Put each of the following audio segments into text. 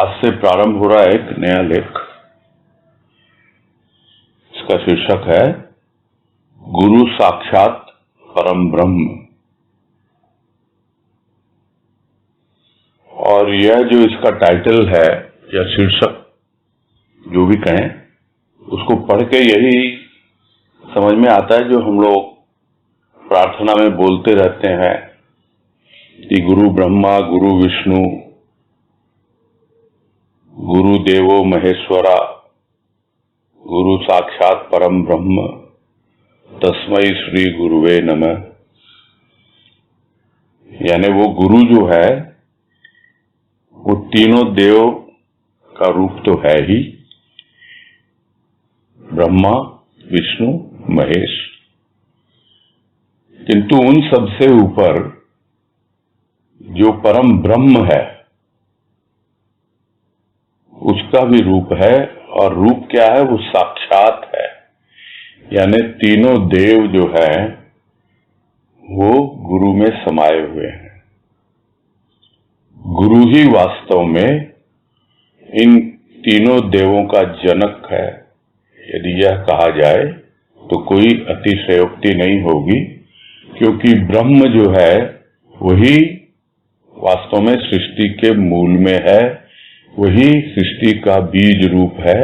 आज से प्रारंभ हो रहा है एक नया लेख। इसका शीर्षक है गुरु साक्षात परम ब्रह्म। और यह जो इसका टाइटल है या शीर्षक जो भी कहें, उसको पढ़ के यही समझ में आता है जो हम लोग प्रार्थना में बोलते रहते हैं कि गुरु ब्रह्मा गुरु विष्णु गुरु देवो महेश्वरा गुरु साक्षात परम ब्रह्म तस्मै श्री गुरुवे नमः। यानी वो गुरु जो है वो तीनों देव का रूप तो है ही, ब्रह्मा विष्णु महेश, किंतु उन सबसे ऊपर जो परम ब्रह्म है उसका भी रूप है। और रूप क्या है? वो साक्षात है। यानी तीनों देव जो है वो गुरु में समाये हुए हैं। गुरु ही वास्तव में इन तीनों देवों का जनक है। यदि यह कहा जाए तो कोई अतिशयोक्ति नहीं होगी, क्योंकि ब्रह्म जो है वही वास्तव में सृष्टि के मूल में है, वही सृष्टि का बीज रूप है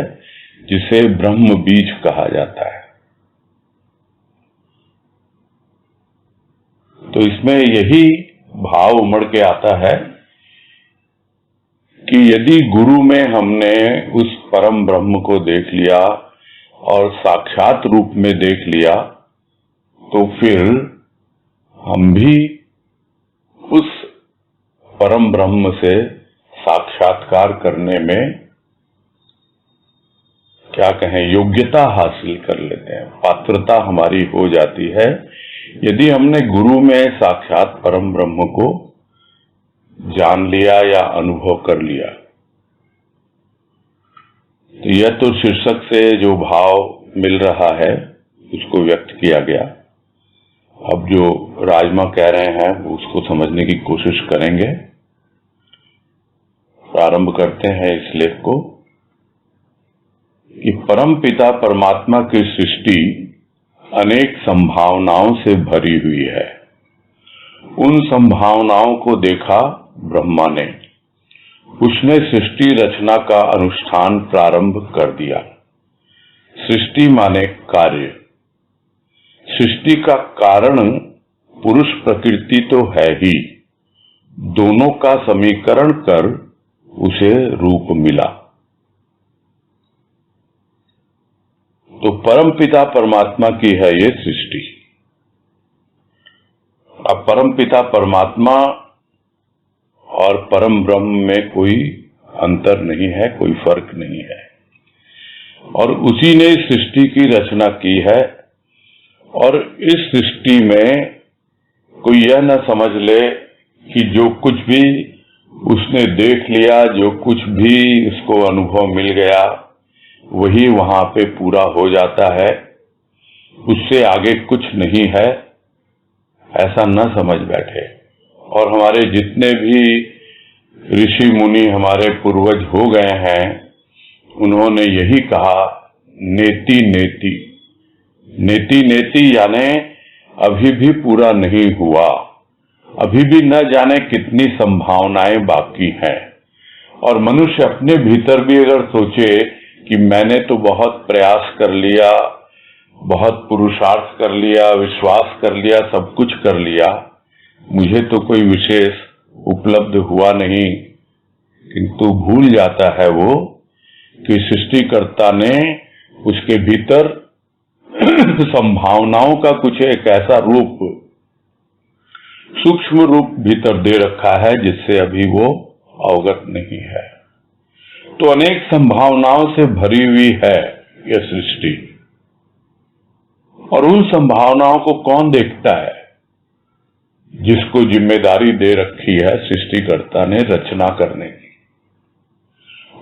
जिसे ब्रह्म बीज कहा जाता है। तो इसमें यही भाव उमड़ के आता है कि यदि गुरु में हमने उस परम ब्रह्म को देख लिया और साक्षात रूप में देख लिया, तो फिर हम भी उस परम ब्रह्म से साक्षात्कार करने में क्या कहें, योग्यता हासिल कर लेते हैं, पात्रता हमारी हो जाती है यदि हमने गुरु में साक्षात परम ब्रह्म को जान लिया या अनुभव कर लिया। तो यह तो शीर्षक से जो भाव मिल रहा है उसको व्यक्त किया गया। अब जो राजमा कह रहे हैं उसको समझने की कोशिश करेंगे। प्रारंभ करते हैं इस लेख को कि परम पिता परमात्मा की सृष्टि अनेक संभावनाओं से भरी हुई है। उन संभावनाओं को देखा ब्रह्मा ने, उसने सृष्टि रचना का अनुष्ठान प्रारंभ कर दिया। सृष्टि माने कार्य। सृष्टि का कारण पुरुष प्रकृति तो है ही, दोनों का समीकरण कर उसे रूप मिला। तो परम पिता परमात्मा की है ये सृष्टि। अब परम पिता परमात्मा और परम ब्रह्म में कोई अंतर नहीं है, कोई फर्क नहीं है, और उसी ने सृष्टि की रचना की है। और इस सृष्टि में कोई यह न समझ ले कि जो कुछ भी उसने देख लिया, जो कुछ भी उसको अनुभव मिल गया, वही वहां पे पूरा हो जाता है, उससे आगे कुछ नहीं है, ऐसा न समझ बैठे। और हमारे जितने भी ऋषि मुनि हमारे पूर्वज हो गए हैं, उन्होंने यही कहा, नेति नेति। नेति नेति यानी अभी भी पूरा नहीं हुआ, अभी भी न जाने कितनी संभावनाएं बाकी हैं। और मनुष्य अपने भीतर भी अगर सोचे कि मैंने तो बहुत प्रयास कर लिया, बहुत पुरुषार्थ कर लिया, विश्वास कर लिया, सब कुछ कर लिया, मुझे तो कोई विशेष उपलब्ध हुआ नहीं, किंतु भूल जाता है वो कि सृष्टिकर्ता ने उसके भीतर संभावनाओं का कुछ एक ऐसा रूप, सूक्ष्म रूप भीतर दे रखा है जिससे अभी वो अवगत नहीं है। तो अनेक संभावनाओं से भरी हुई है यह सृष्टि। और उन संभावनाओं को कौन देखता है? जिसको जिम्मेदारी दे रखी है सृष्टिकर्ता ने रचना करने की।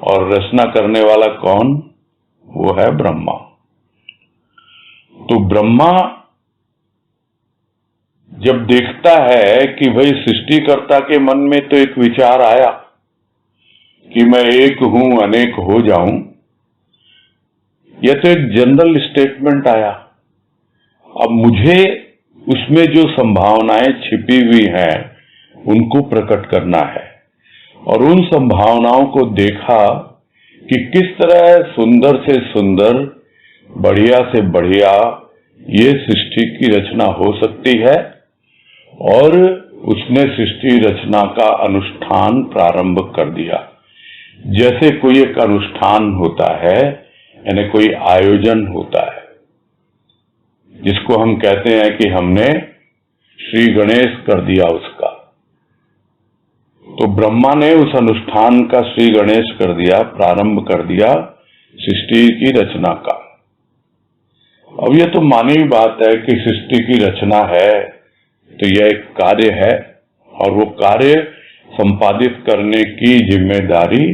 और रचना करने वाला कौन? वो है ब्रह्मा। तो ब्रह्मा जब देखता है कि भाई सृष्टिकर्ता के मन में तो एक विचार आया कि मैं एक हूं अनेक हो जाऊं, यह तो एक जनरल स्टेटमेंट आया। अब मुझे उसमें जो संभावनाएं छिपी हुई हैं उनको प्रकट करना है, और उन संभावनाओं को देखा कि किस तरह सुंदर से सुंदर, बढ़िया से बढ़िया ये सृष्टि की रचना हो सकती है। और उसने सृष्टि रचना का अनुष्ठान प्रारंभ कर दिया, जैसे कोई एक अनुष्ठान होता है, यानी कोई आयोजन होता है, जिसको हम कहते हैं कि हमने श्री गणेश कर दिया उसका। तो ब्रह्मा ने उस अनुष्ठान का श्री गणेश कर दिया, प्रारंभ कर दिया सृष्टि की रचना का। अब यह तो मानी बात है कि सृष्टि की रचना है तो यह एक कार्य है, और वो कार्य संपादित करने की जिम्मेदारी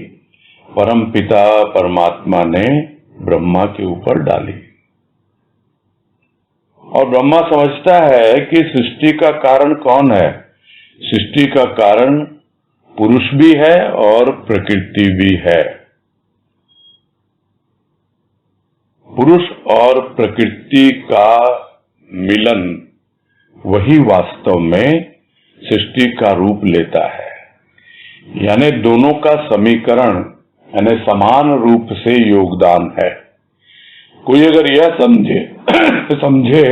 परमपिता परमात्मा ने ब्रह्मा के ऊपर डाली। और ब्रह्मा समझता है कि सृष्टि का कारण कौन है? सृष्टि का कारण पुरुष भी है और प्रकृति भी है। पुरुष और प्रकृति का मिलन वही वास्तव में सृष्टि का रूप लेता है, यानी दोनों का समीकरण, यानी समान रूप से योगदान है। कोई अगर यह समझे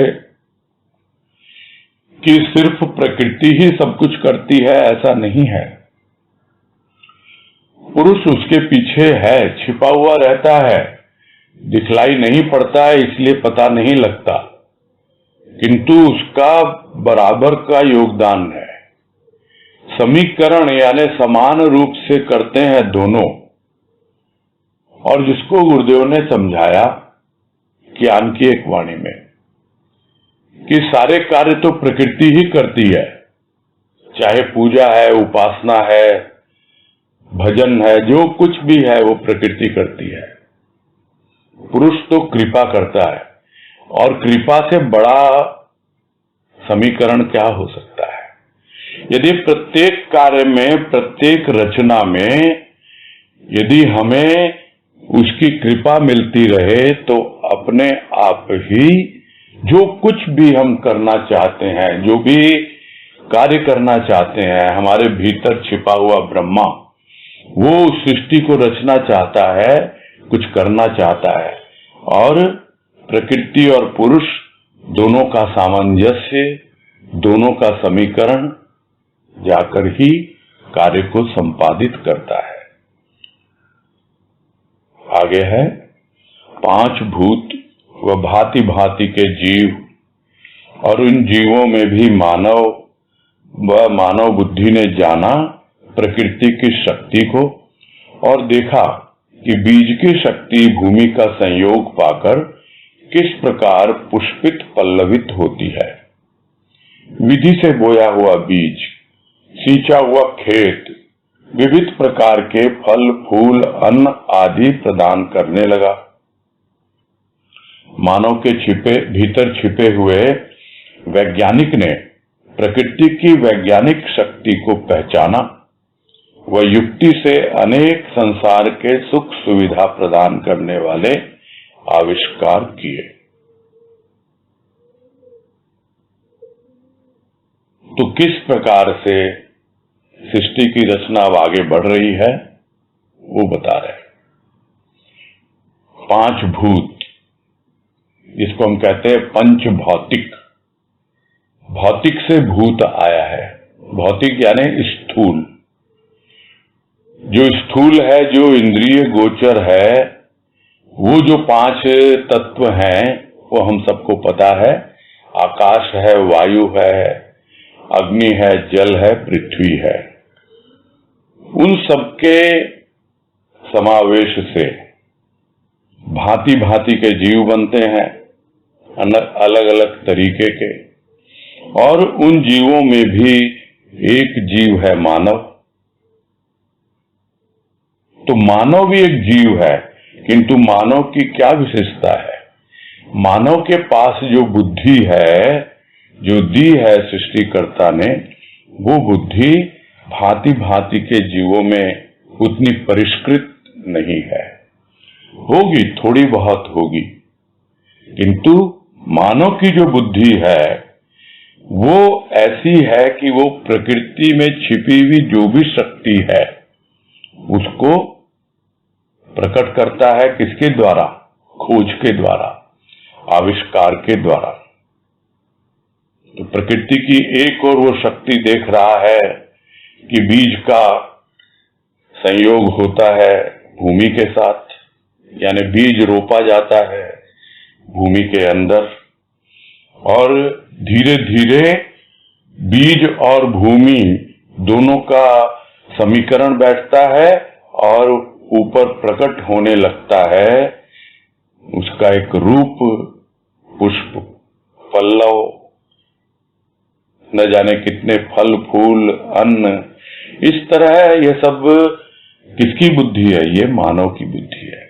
कि सिर्फ प्रकृति ही सब कुछ करती है, ऐसा नहीं है। पुरुष उसके पीछे है, छिपा हुआ रहता है, दिखलाई नहीं पड़ता है, इसलिए पता नहीं लगता, किंतु उसका बराबर का योगदान है। समीकरण यानी समान रूप से करते हैं दोनों। और जिसको गुरुदेव ने समझाया ज्ञान की एक वाणी में कि सारे कार्य तो प्रकृति ही करती है, चाहे पूजा है, उपासना है, भजन है, जो कुछ भी है वो प्रकृति करती है। पुरुष तो कृपा करता है, और कृपा से बड़ा समीकरण क्या हो सकता है? यदि प्रत्येक कार्य में, प्रत्येक रचना में यदि हमें उसकी कृपा मिलती रहे तो अपने आप ही जो कुछ भी हम करना चाहते हैं, जो भी कार्य करना चाहते हैं, हमारे भीतर छिपा हुआ ब्रह्मा वो उस सृष्टि को रचना चाहता है, कुछ करना चाहता है। और प्रकृति और पुरुष दोनों का सामंजस्य, दोनों का समीकरण जाकर ही कार्य को संपादित करता है। आगे है 5 भूत व भांति भांति के जीव, और उन जीवों में भी मानव व मानव बुद्धि ने जाना प्रकृति की शक्ति को, और देखा कि बीज की शक्ति भूमि का संयोग पाकर किस प्रकार पुष्पित पल्लवित होती है। विधि से बोया हुआ बीज, सींचा हुआ खेत विविध प्रकार के फल, फूल, अन्न आदि प्रदान करने लगा। मानव के भीतर छिपे हुए वैज्ञानिक ने प्रकृति की वैज्ञानिक शक्ति को पहचाना व युक्ति से अनेक संसार के सुख सुविधा प्रदान करने वाले आविष्कार किए। तो किस प्रकार से सृष्टि की रचना अब आगे बढ़ रही है वो बता रहे। 5 भूत, जिसको हम कहते हैं पंच भौतिक। भौतिक से भूत आया है। भौतिक यानी स्थूल। जो स्थूल है, जो इंद्रिय गोचर है, वो जो 5 तत्व हैं वो हम सबको पता है। आकाश है, वायु है, अग्नि है, जल है, पृथ्वी है। उन सबके समावेश से भांति भांति के जीव बनते हैं, अलग अलग तरीके के। और उन जीवों में भी एक जीव है मानव। तो मानव भी एक जीव है, किंतु मानव की क्या विशेषता है? मानव के पास जो बुद्धि है, जो दी है सृष्टिकर्ता ने, वो बुद्धि भांति भांति के जीवों में उतनी परिष्कृत नहीं है। होगी, थोड़ी बहुत होगी, किंतु मानव की जो बुद्धि है वो ऐसी है कि वो प्रकृति में छिपी हुई जो भी शक्ति है उसको प्रकट करता है। किसके द्वारा? खोज के द्वारा, आविष्कार के द्वारा। तो प्रकृति की एक और वो शक्ति देख रहा है कि बीज का संयोग होता है भूमि के साथ, यानी बीज रोपा जाता है भूमि के अंदर, और धीरे धीरे बीज और भूमि दोनों का समीकरण बैठता है और ऊपर प्रकट होने लगता है उसका एक रूप, पुष्प, पल्लव, न जाने कितने फल फूल, अन्न। इस तरह ये सब किसकी बुद्धि है? ये मानव की बुद्धि है।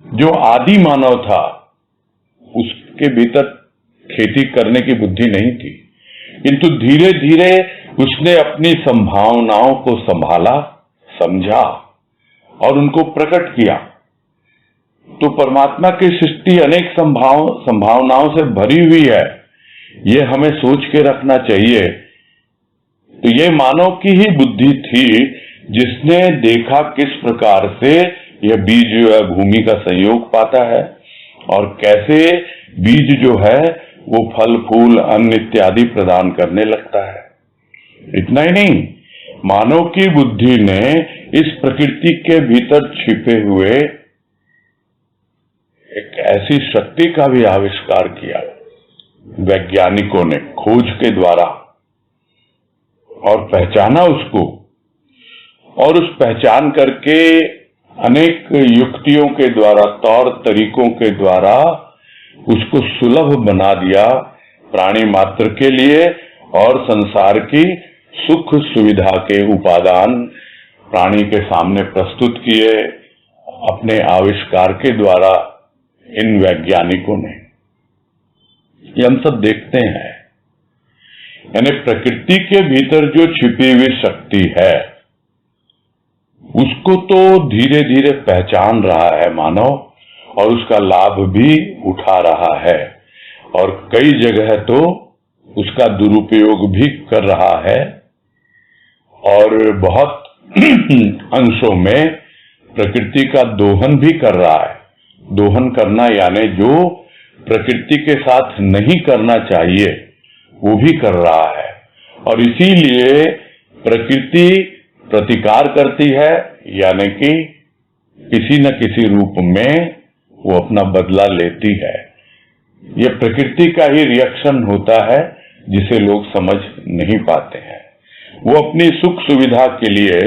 जो आदि मानव था उसके भीतर खेती करने की बुद्धि नहीं थी, किंतु धीरे धीरे उसने अपनी संभावनाओं को संभाला, समझा और उनको प्रकट किया। तो परमात्मा की सृष्टि अनेक संभावनाओं से भरी हुई है, ये हमें सोच के रखना चाहिए। तो ये मानव की ही बुद्धि थी जिसने देखा किस प्रकार से यह बीज जो है भूमि का संयोग पाता है और कैसे बीज जो है वो फल फूल अन्न इत्यादि प्रदान करने लगता है। इतना ही नहीं, मानव की बुद्धि ने इस प्रकृति के भीतर छिपे हुए एक ऐसी शक्ति का भी आविष्कार किया वैज्ञानिकों ने खोज के द्वारा, और पहचाना उसको, और उस पहचान करके अनेक युक्तियों के द्वारा, तौर तरीकों के द्वारा उसको सुलभ बना दिया प्राणी मात्र के लिए, और संसार की सुख सुविधा के उपादान प्राणी के सामने प्रस्तुत किए अपने आविष्कार के द्वारा इन वैज्ञानिकों ने। ये हम सब देखते हैं। यानी प्रकृति के भीतर जो छिपी हुई शक्ति है उसको तो धीरे धीरे पहचान रहा है मानव, और उसका लाभ भी उठा रहा है, और कई जगह तो उसका दुरुपयोग भी कर रहा है, और बहुत अंशों में प्रकृति का दोहन भी कर रहा है। दोहन करना यानी जो प्रकृति के साथ नहीं करना चाहिए वो भी कर रहा है, और इसीलिए प्रकृति प्रतिकार करती है, यानी कि किसी न किसी रूप में वो अपना बदला लेती है। ये प्रकृति का ही रिएक्शन होता है जिसे लोग समझ नहीं पाते हैं। वो अपनी सुख सुविधा के लिए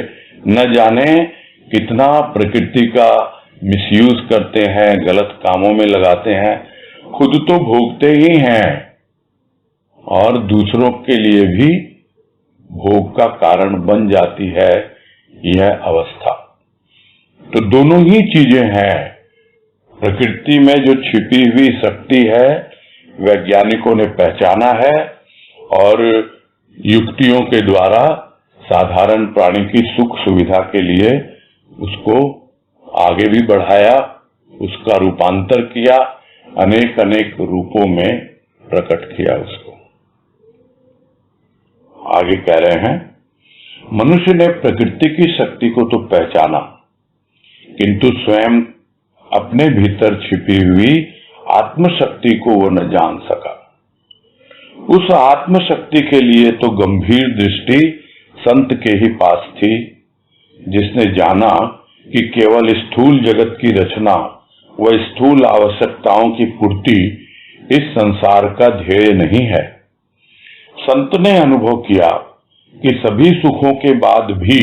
न जाने कितना प्रकृति का मिसयूज करते हैं, गलत कामों में लगाते हैं, खुद तो भोगते ही हैं और दूसरों के लिए भी भोग का कारण बन जाती है यह अवस्था। तो दोनों ही चीजें हैं। प्रकृति में जो छिपी हुई शक्ति है वैज्ञानिकों ने पहचाना है, और युक्तियों के द्वारा साधारण प्राणी की सुख सुविधा के लिए उसको आगे भी बढ़ाया, उसका रूपांतर किया, अनेक अनेक रूपों में प्रकट किया उसको। आगे कह रहे हैं, मनुष्य ने प्रकृति की शक्ति को तो पहचाना, किंतु स्वयं अपने भीतर छिपी हुई आत्मशक्ति को वो न जान सका। उस आत्मशक्ति के लिए तो गंभीर दृष्टि संत के ही पास थी, जिसने जाना कि केवल स्थूल जगत की रचना व स्थूल आवश्यकताओं की पूर्ति इस संसार का ध्येय नहीं है। संत ने अनुभव किया कि सभी सुखों के बाद भी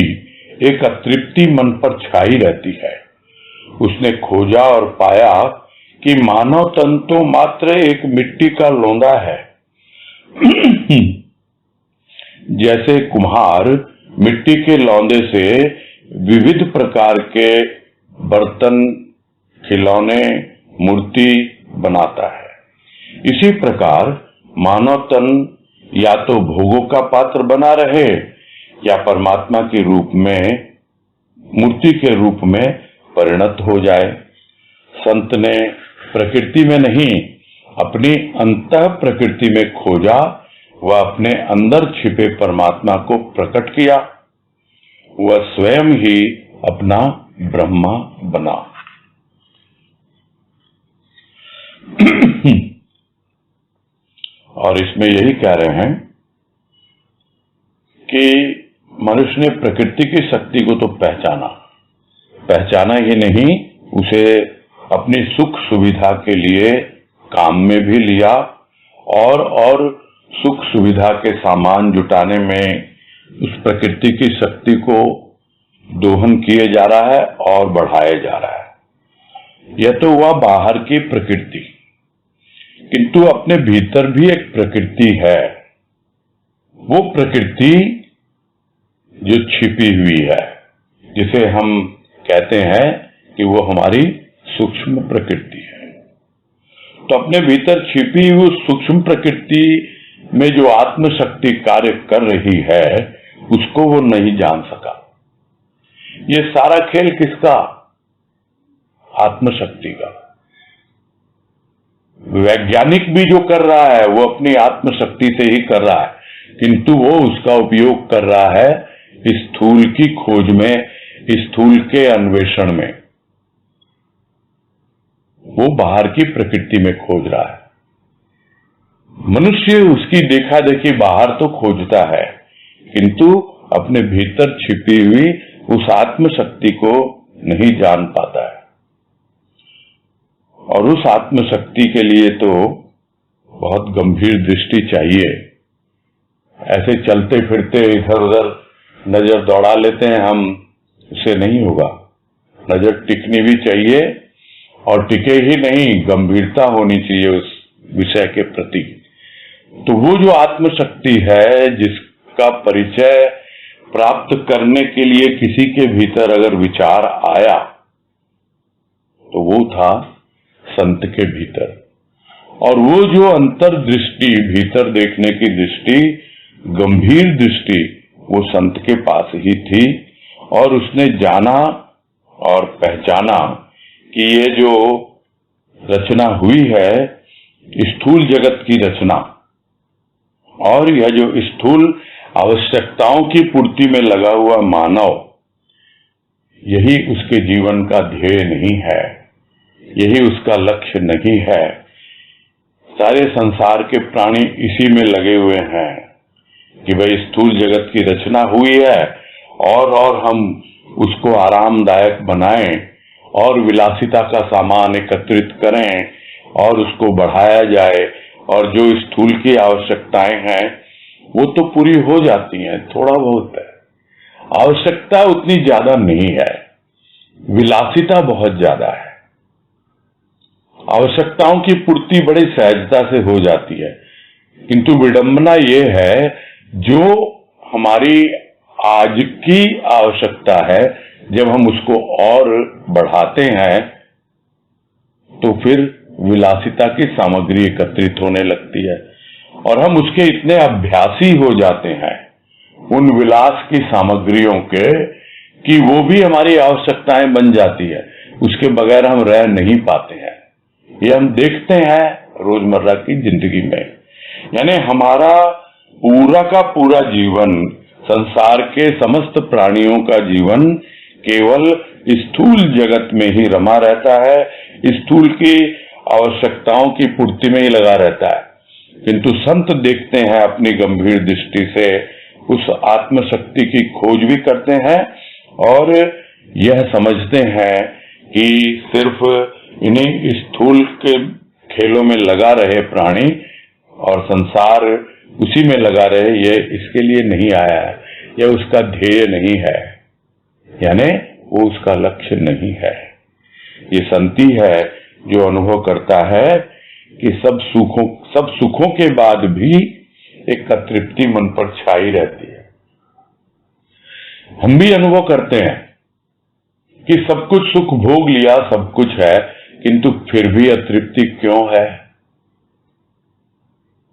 एक अतृप्ति मन पर छाई रहती है। उसने खोजा और पाया कि मानव तन तो मात्र एक मिट्टी का लोंदा है। जैसे कुम्हार मिट्टी के लौंदे से विविध प्रकार के बर्तन, खिलौने, मूर्ति बनाता है, इसी प्रकार मानव तन या तो भोगों का पात्र बना रहे या परमात्मा के रूप में मूर्ति के रूप में परिणत हो जाए। संत ने प्रकृति में नहीं, अपनी अंतः प्रकृति में खोजा, वह अपने अंदर छिपे परमात्मा को प्रकट किया, वह स्वयं ही अपना ब्रह्मा बना। और इसमें यही कह रहे हैं कि मनुष्य ने प्रकृति की शक्ति को तो पहचाना ही नहीं, उसे अपनी सुख सुविधा के लिए काम में भी लिया और सुख सुविधा के सामान जुटाने में उस प्रकृति की शक्ति को दोहन किए जा रहा है और बढ़ाया जा रहा है। यह तो हुआ बाहर की प्रकृति, किंतु अपने भीतर भी एक प्रकृति है। वो प्रकृति जो छिपी हुई है, जिसे हम कहते हैं कि वो हमारी सूक्ष्म प्रकृति है। तो अपने भीतर छिपी हुई सूक्ष्म प्रकृति में जो आत्मशक्ति कार्य कर रही है, उसको वो नहीं जान सका। ये सारा खेल किसका? आत्मशक्ति का। वैज्ञानिक भी जो कर रहा है वो अपनी आत्मशक्ति से ही कर रहा है, किंतु वो उसका उपयोग कर रहा है स्थूल की खोज में, स्थूल के अन्वेषण में। वो बाहर की प्रकृति में खोज रहा है। मनुष्य उसकी देखा देखी बाहर तो खोजता है, किंतु अपने भीतर छिपी हुई उस आत्मशक्ति को नहीं जान पाता है। और उस आत्मशक्ति के लिए तो बहुत गंभीर दृष्टि चाहिए। ऐसे चलते फिरते इधर उधर नजर दौड़ा लेते हैं हम, उससे नहीं होगा। नजर टिकनी भी चाहिए, और टिके ही नहीं, गंभीरता होनी चाहिए उस विषय के प्रति। तो वो जो आत्मशक्ति है, जिसका परिचय प्राप्त करने के लिए किसी के भीतर अगर विचार आया, तो वो था संत के भीतर। और वो जो अंतर्दृष्टि, भीतर देखने की दृष्टि, गंभीर दृष्टि, वो संत के पास ही थी। और उसने जाना और पहचाना कि ये जो रचना हुई है, स्थूल जगत की रचना, और यह जो स्थूल आवश्यकताओं की पूर्ति में लगा हुआ मानव, यही उसके जीवन का ध्येय नहीं है, यही उसका लक्ष्य नहीं है। सारे संसार के प्राणी इसी में लगे हुए हैं कि भाई स्थूल जगत की रचना हुई है और हम उसको आरामदायक बनाएं और विलासिता का सामान एकत्रित करें और उसको बढ़ाया जाए, और जो स्थूल की आवश्यकताएं हैं वो तो पूरी हो जाती हैं, थोड़ा बहुत है। आवश्यकता उतनी ज्यादा नहीं है, विलासिता बहुत ज्यादा है। आवश्यकताओं की पूर्ति बड़ी सहजता से हो जाती है, किंतु विडंबना ये है, जो हमारी आज की आवश्यकता है, जब हम उसको और बढ़ाते हैं तो फिर विलासिता की सामग्री एकत्रित होने लगती है, और हम उसके इतने अभ्यासी हो जाते हैं उन विलास की सामग्रियों के, कि वो भी हमारी आवश्यकताएं बन जाती है। उसके बगैर हम रह नहीं पाते हैं। ये हम देखते हैं रोजमर्रा की जिंदगी में। यानी हमारा पूरा का पूरा जीवन, संसार के समस्त प्राणियों का जीवन केवल स्थूल जगत में ही रमा रहता है, स्थूल की आवश्यकताओं की पूर्ति में ही लगा रहता है। किंतु संत देखते हैं अपनी गंभीर दृष्टि से, उस आत्मशक्ति की खोज भी करते हैं, और यह समझते हैं कि सिर्फ इन्हीं स्थूल के खेलों में लगा रहे प्राणी और संसार उसी में लगा रहे, ये इसके लिए नहीं आया है, यह उसका ध्येय नहीं है, यानी वो उसका लक्ष्य नहीं है। ये संती है जो अनुभव करता है कि सब सुखों के बाद भी एक अतृप्ति मन पर छाई रहती है। हम भी अनुभव करते हैं कि सब कुछ सुख भोग लिया, सब कुछ है, किंतु फिर भी अतृप्ति क्यों है?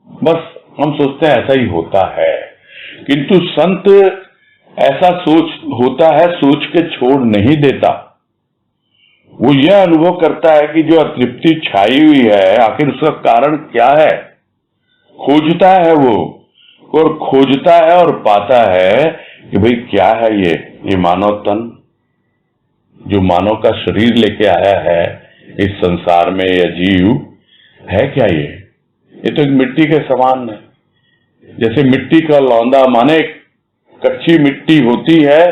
बस हम सोचते हैं ऐसा ही होता है, किंतु संत ऐसा सोच होता है, सोच के छोड़ नहीं देता। वो यह अनुभव करता है कि जो अतृप्ति छाई हुई है, आखिर उसका कारण क्या है। खोजता है वो, और खोजता है और पाता है कि भाई क्या है ये मानव तन, जो मानव का शरीर लेके आया है इस संसार में, या जीव है क्या ये तो एक मिट्टी के समान है। जैसे मिट्टी का लौंदा, माने कच्ची मिट्टी होती है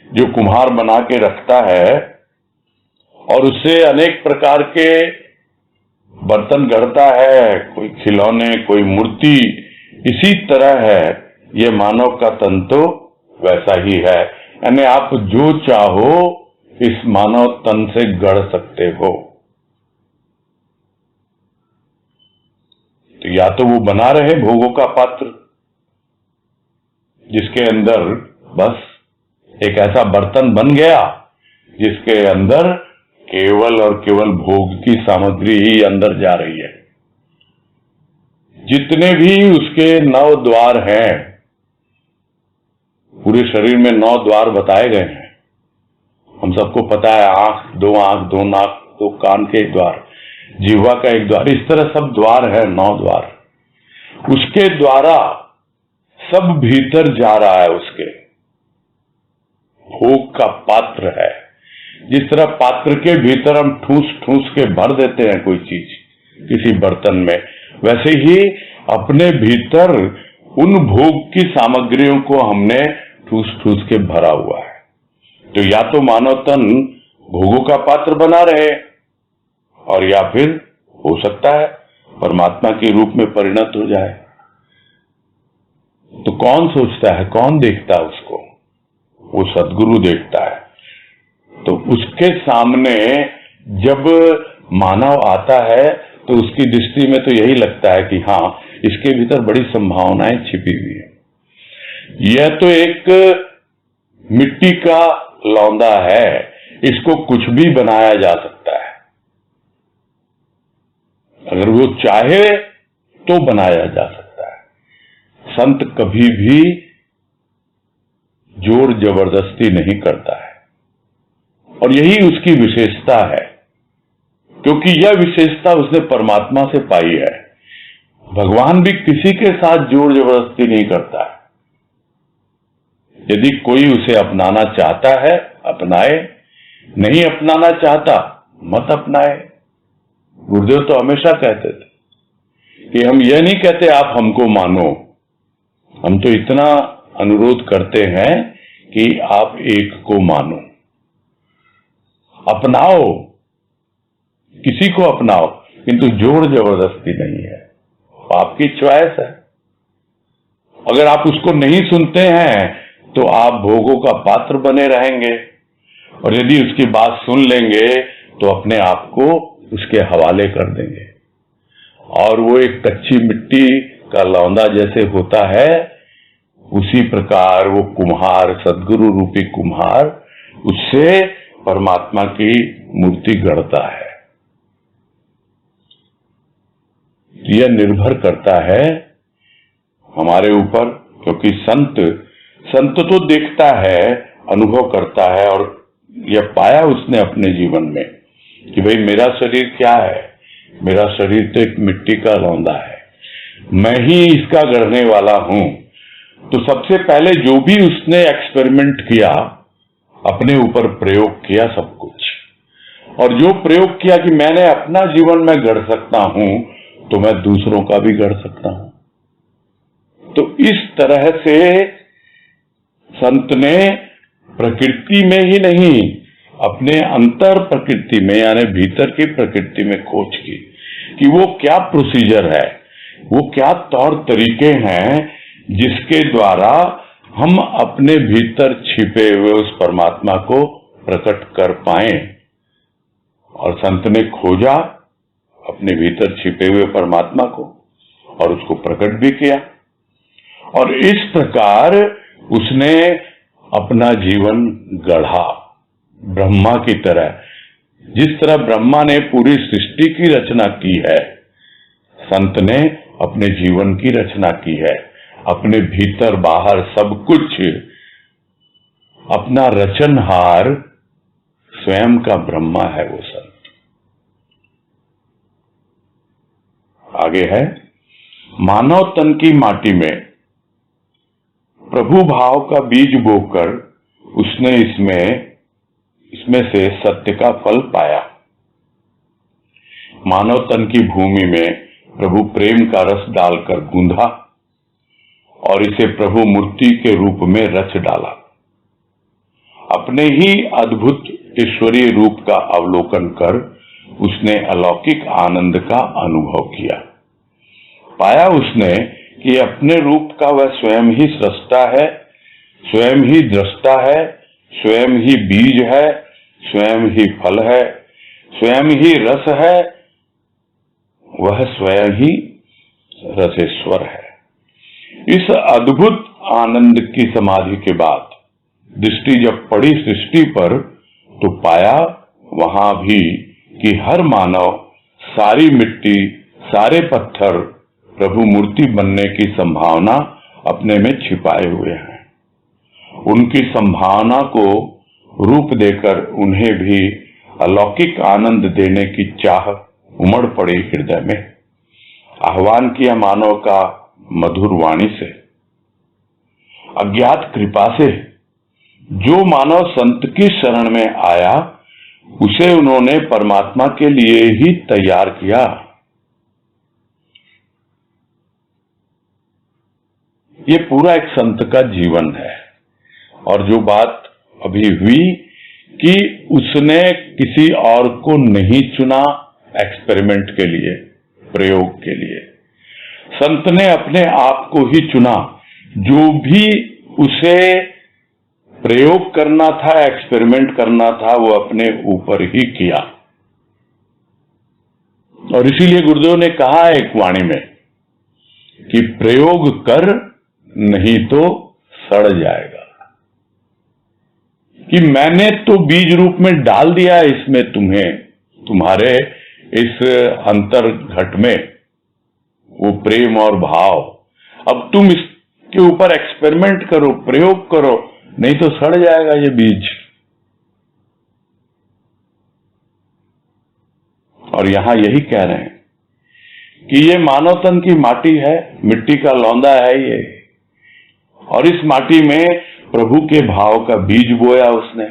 जो कुम्हार बना के रखता है और उससे अनेक प्रकार के बर्तन गढ़ता है, कोई खिलौने, कोई मूर्ति। इसी तरह है ये मानव का तन, तो वैसा ही है। यानी आप जो चाहो इस मानव तन से गढ़ सकते हो। तो या तो वो बना रहे भोगों का पात्र, जिसके अंदर बस एक ऐसा बर्तन बन गया जिसके अंदर केवल और केवल भोग की सामग्री ही अंदर जा रही है। जितने भी उसके 9 द्वार हैं, पूरे शरीर में 9 द्वार बताए गए हैं। हम सबको पता है, आंख, 2 नाक, 2 कान के द्वार, जिह्वा का एक द्वार, इस तरह सब द्वार है, 9 द्वार। उसके द्वारा सब भीतर जा रहा है, उसके भोग का पात्र है। जिस तरह पात्र के भीतर हम ठूस ठूस के भर देते हैं कोई चीज किसी बर्तन में, वैसे ही अपने भीतर उन भोग की सामग्रियों को हमने ठूस ठूस के भरा हुआ है। तो या तो मानव तन भोगों का पात्र बना रहे, और या फिर हो सकता है परमात्मा के रूप में परिणत हो जाए। तो कौन सोचता है, कौन देखता है उसको? वो सद्गुरु देखता है। तो उसके सामने जब मानव आता है तो उसकी दृष्टि में तो यही लगता है कि हाँ, इसके भीतर बड़ी संभावनाएं छिपी हुई है। यह तो एक मिट्टी का लौंदा है, इसको कुछ भी बनाया जा सकता है। अगर वो चाहे तो बनाया जा सकता है। संत कभी भी जोर जबरदस्ती नहीं करता है, और यही उसकी विशेषता है, क्योंकि यह विशेषता उसने परमात्मा से पाई है। भगवान भी किसी के साथ जोर जबरदस्ती नहीं करता है। यदि कोई उसे अपनाना चाहता है, अपनाए, नहीं अपनाना चाहता, मत अपनाए। गुरुदेव तो हमेशा कहते थे कि हम यह नहीं कहते आप हमको मानो, हम तो इतना अनुरोध करते हैं कि आप एक को मानो, अपनाओ, किसी को अपनाओ, किंतु जोर जबरदस्ती नहीं है, आपकी चॉइस है। अगर आप उसको नहीं सुनते हैं तो आप भोगों का पात्र बने रहेंगे, और यदि उसकी बात सुन लेंगे तो अपने आप को उसके हवाले कर देंगे। और वो एक कच्ची मिट्टी का लौंदा जैसे होता है, उसी प्रकार वो कुम्हार, सद्गुरु रूपी कुम्हार, उससे परमात्मा की मूर्ति गढ़ता है। यह निर्भर करता है हमारे ऊपर, क्योंकि संत तो देखता है, अनुभव करता है, और यह पाया उसने अपने जीवन में कि भाई मेरा शरीर क्या है, मेरा शरीर तो एक मिट्टी का लौंदा है, मैं ही इसका गढ़ने वाला हूं। तो सबसे पहले जो भी उसने एक्सपेरिमेंट किया, अपने ऊपर प्रयोग किया सब कुछ, और जो प्रयोग किया कि मैंने अपना जीवन में गढ़ सकता हूं, तो मैं दूसरों का भी गढ़ सकता हूं। तो इस तरह से संत ने प्रकृति में ही नहीं, अपने अंतर प्रकृति में, यानी भीतर की प्रकृति में खोज की कि वो क्या प्रोसीजर है, वो क्या तौर तरीके हैं जिसके द्वारा हम अपने भीतर छिपे हुए उस परमात्मा को प्रकट कर पाए। और संत ने खोजा अपने भीतर छिपे हुए परमात्मा को और उसको प्रकट भी किया, और इस प्रकार उसने अपना जीवन गढ़ा ब्रह्मा की तरह। जिस तरह ब्रह्मा ने पूरी सृष्टि की रचना की है, संत ने अपने जीवन की रचना की है। अपने भीतर बाहर सब कुछ अपना रचनहार स्वयं का ब्रह्मा है वो संत। आगे है, मानव तन की माटी में प्रभु भाव का बीज बोकर उसने इसमें से सत्य का फल पाया। मानव तन की भूमि में प्रभु प्रेम का रस डालकर गूंधा और इसे प्रभु मूर्ति के रूप में रच डाला। अपने ही अद्भुत ईश्वरीय रूप का अवलोकन कर उसने अलौकिक आनंद का अनुभव किया। पाया उसने कि अपने रूप का वह स्वयं ही सृष्टा है, स्वयं ही दृष्टा है, स्वयं ही बीज है, स्वयं ही फल है, स्वयं ही रस है, वह स्वयं ही रसेश्वर है। इस अद्भुत आनंद की समाधि के बाद दृष्टि जब पड़ी सृष्टि पर तो पाया वहां भी कि हर मानव, सारी मिट्टी, सारे पत्थर प्रभु मूर्ति बनने की संभावना अपने में छिपाए हुए हैं। उनकी संभावना को रूप देकर उन्हें भी अलौकिक आनंद देने की चाह उमड़ पड़ी हृदय में। आह्वान किया मानव का मधुर वाणी से, अज्ञात कृपा से। जो मानव संत की शरण में आया उसे उन्होंने परमात्मा के लिए ही तैयार किया। ये पूरा एक संत का जीवन है। और जो बात अभी हुई कि उसने किसी और को नहीं चुना एक्सपेरिमेंट के लिए, प्रयोग के लिए, संत ने अपने आप को ही चुना। जो भी उसे प्रयोग करना था, एक्सपेरिमेंट करना था, वो अपने ऊपर ही किया। और इसीलिए गुरुदेव ने कहा एक वाणी में कि प्रयोग कर नहीं तो सड़ जाएगा। कि मैंने तो बीज रूप में डाल दिया इसमें तुम्हें, तुम्हारे इस अंतर घट में वो प्रेम और भाव। अब तुम इसके ऊपर एक्सपेरिमेंट करो, प्रयोग करो, नहीं तो सड़ जाएगा ये बीज। और यहां यही कह रहे हैं कि ये मानव तन की माटी है, मिट्टी का लौंदा है ये, और इस माटी में प्रभु के भाव का बीज बोया उसने।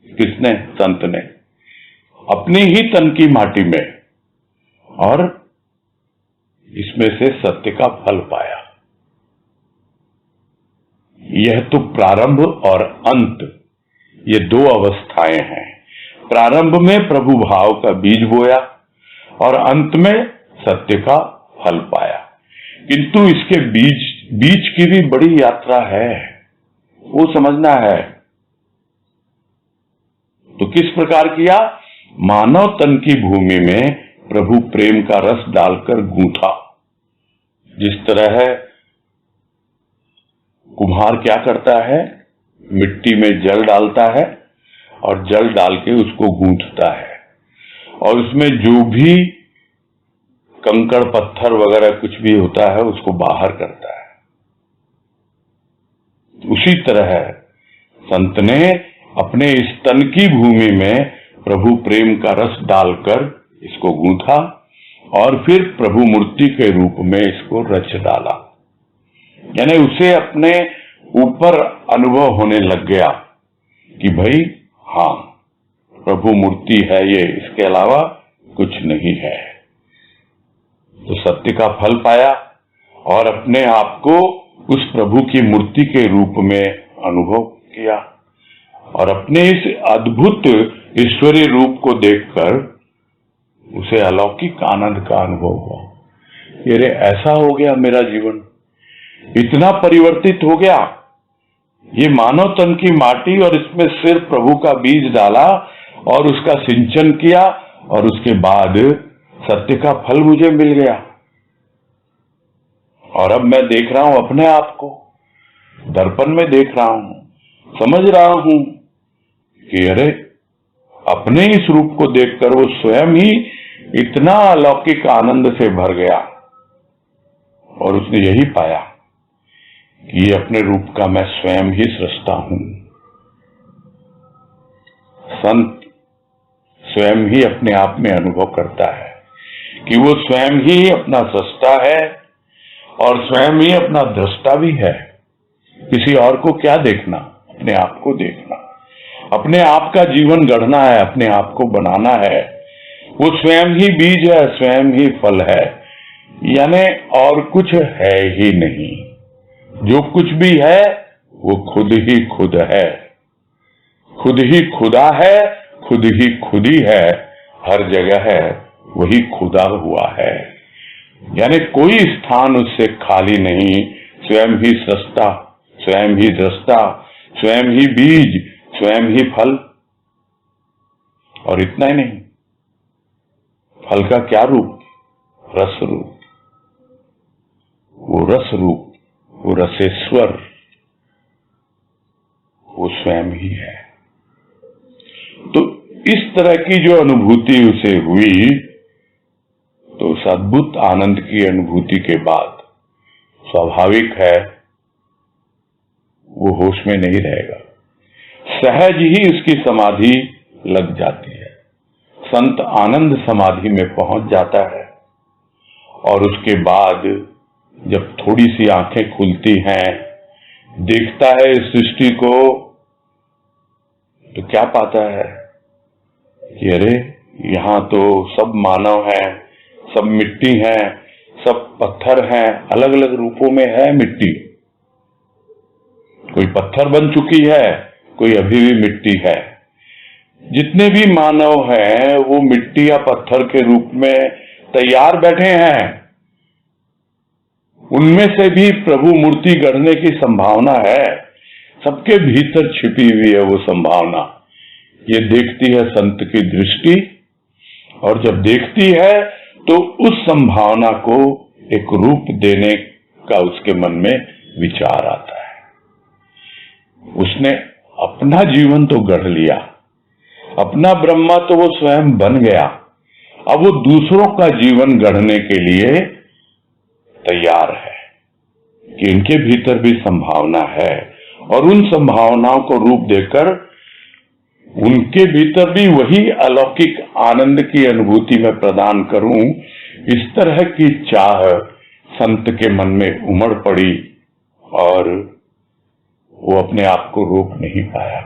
किसने? संत ने, अपनी ही तन की माटी में, और इसमें से सत्य का फल पाया। यह तो प्रारंभ और अंत, ये दो अवस्थाएं हैं। प्रारंभ में प्रभु भाव का बीज बोया और अंत में सत्य का फल पाया। किंतु इसके बीच की भी बड़ी यात्रा है, वो समझना है। तो किस प्रकार किया? मानव तन की भूमि में प्रभु प्रेम का रस डालकर गूंथा। जिस तरह है कुम्हार क्या करता है, मिट्टी में जल डालता है और जल डाल के उसको गूंथता है, और उसमें जो भी कंकड़ पत्थर वगैरह कुछ भी होता है उसको बाहर करता है। उसी तरह संत ने अपने इस तन की भूमि में प्रभु प्रेम का रस डालकर इसको गूंथा और फिर प्रभु मूर्ति के रूप में इसको रच डाला। यानी उसे अपने ऊपर अनुभव होने लग गया कि भाई हाँ, प्रभु मूर्ति है ये, इसके अलावा कुछ नहीं है। तो सत्य का फल पाया और अपने आप को उस प्रभु की मूर्ति के रूप में अनुभव किया, और अपने इस अद्भुत ईश्वरीय रूप को देखकर उसे अलौकिक आनंद का अनुभव हुआ। ये ऐसा हो गया मेरा जीवन, इतना परिवर्तित हो गया। ये मानव तन की माटी और इसमें सिर्फ प्रभु का बीज डाला और उसका सिंचन किया, और उसके बाद सत्य का फल मुझे मिल गया। और अब मैं देख रहा हूं अपने आप को, दर्पण में देख रहा हूं, समझ रहा हूं कि अरे अपने इस रूप को देखकर वो स्वयं ही इतना अलौकिक आनंद से भर गया, और उसने यही पाया कि ये अपने रूप का मैं स्वयं ही सृष्टा हूं। संत स्वयं ही अपने आप में अनुभव करता है कि वो स्वयं ही अपना सृष्टा है और स्वयं ही अपना दृष्टा भी है। किसी और को क्या देखना, अपने आप को देखना, अपने आप का जीवन गढ़ना है, अपने आप को बनाना है। वो स्वयं ही बीज है, स्वयं ही फल है, यानी और कुछ है ही नहीं। जो कुछ भी है वो खुद ही खुद है, खुद ही खुदा है, खुद ही खुदी है, हर जगह है वही खुदा हुआ है। यानी कोई स्थान उससे खाली नहीं। स्वयं ही सृष्टा, स्वयं ही दृष्टा, स्वयं ही बीज, स्वयं ही फल। और इतना ही नहीं, फल का क्या रूप? रस रूप। वो रस रूप, वो रसेश्वर, वो स्वयं ही है। तो इस तरह की जो अनुभूति उसे हुई, तो उस अद्भुत आनंद की अनुभूति के बाद स्वाभाविक है वो होश में नहीं रहेगा, सहज ही उसकी समाधि लग जाती है। संत आनंद समाधि में पहुंच जाता है और उसके बाद जब थोड़ी सी आंखें खुलती हैं, देखता है इस सृष्टि को, तो क्या पाता है कि अरे यहां तो सब मानव हैं, सब मिट्टी है, सब पत्थर हैं, अलग अलग रूपों में है मिट्टी। कोई पत्थर बन चुकी है, कोई अभी भी मिट्टी है। जितने भी मानव हैं वो मिट्टी या पत्थर के रूप में तैयार बैठे हैं। उनमें से भी प्रभु मूर्ति गढ़ने की संभावना है, सबके भीतर छिपी हुई है वो संभावना। ये देखती है संत की दृष्टि, और जब देखती है तो उस संभावना को एक रूप देने का उसके मन में विचार आता है। उसने अपना जीवन तो गढ़ लिया, अपना ब्रह्मा तो वो स्वयं बन गया, अब वो दूसरों का जीवन गढ़ने के लिए तैयार है कि इनके भीतर भी संभावना है, और उन संभावनाओं को रूप देकर उनके भीतर भी वही अलौकिक आनंद की अनुभूति में प्रदान करूं। इस तरह की चाह संत के मन में उमड़ पड़ी और वो अपने आप को रोक नहीं पाया।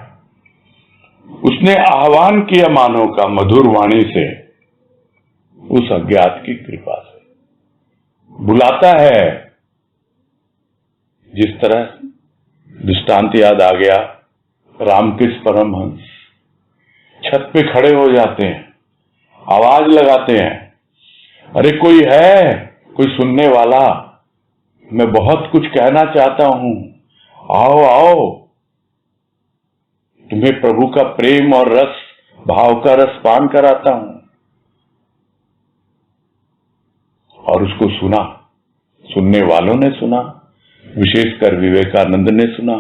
उसने आह्वान किया मानव का मधुर वाणी से, उस अज्ञात की कृपा से बुलाता है। जिस तरह दृष्टांत याद आ गया, रामकृष्ण परमहंस छत पे खड़े हो जाते हैं, आवाज लगाते हैं, अरे कोई है, कोई सुनने वाला, मैं बहुत कुछ कहना चाहता हूं, आओ आओ, तुम्हें प्रभु का प्रेम और रस, भाव का रस पान कराता हूं। और उसको सुना, सुनने वालों ने सुना, विशेषकर विवेकानंद ने सुना।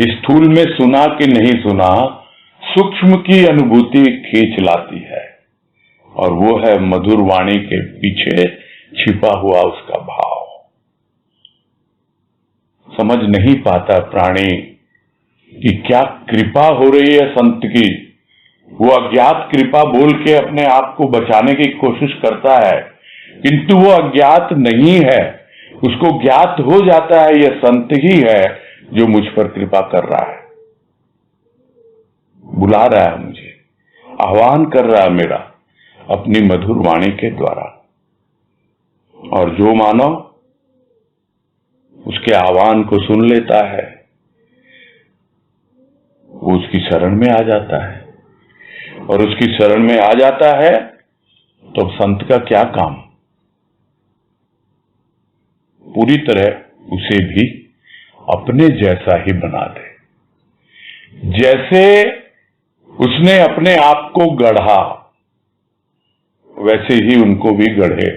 स्थूल में सुना कि नहीं सुना, सूक्ष्म की अनुभूति खींच लाती है, और वो है मधुर वाणी के पीछे छिपा हुआ उसका भाव। समझ नहीं पाता प्राणी कि क्या कृपा हो रही है संत की। वो अज्ञात कृपा बोल के अपने आप को बचाने की कोशिश करता है, किंतु वो अज्ञात नहीं है, उसको ज्ञात हो जाता है, यह संत ही है जो मुझ पर कृपा कर रहा है, बुला रहा है मुझे, आह्वान कर रहा है मेरा अपनी मधुर वाणी के द्वारा। और जो मानव उसके आह्वान को सुन लेता है वो उसकी शरण में आ जाता है, और उसकी शरण में आ जाता है तो संत का क्या काम, पूरी तरह उसे भी अपने जैसा ही बना दे। जैसे उसने अपने आप को गढ़ा वैसे ही उनको भी गढ़े।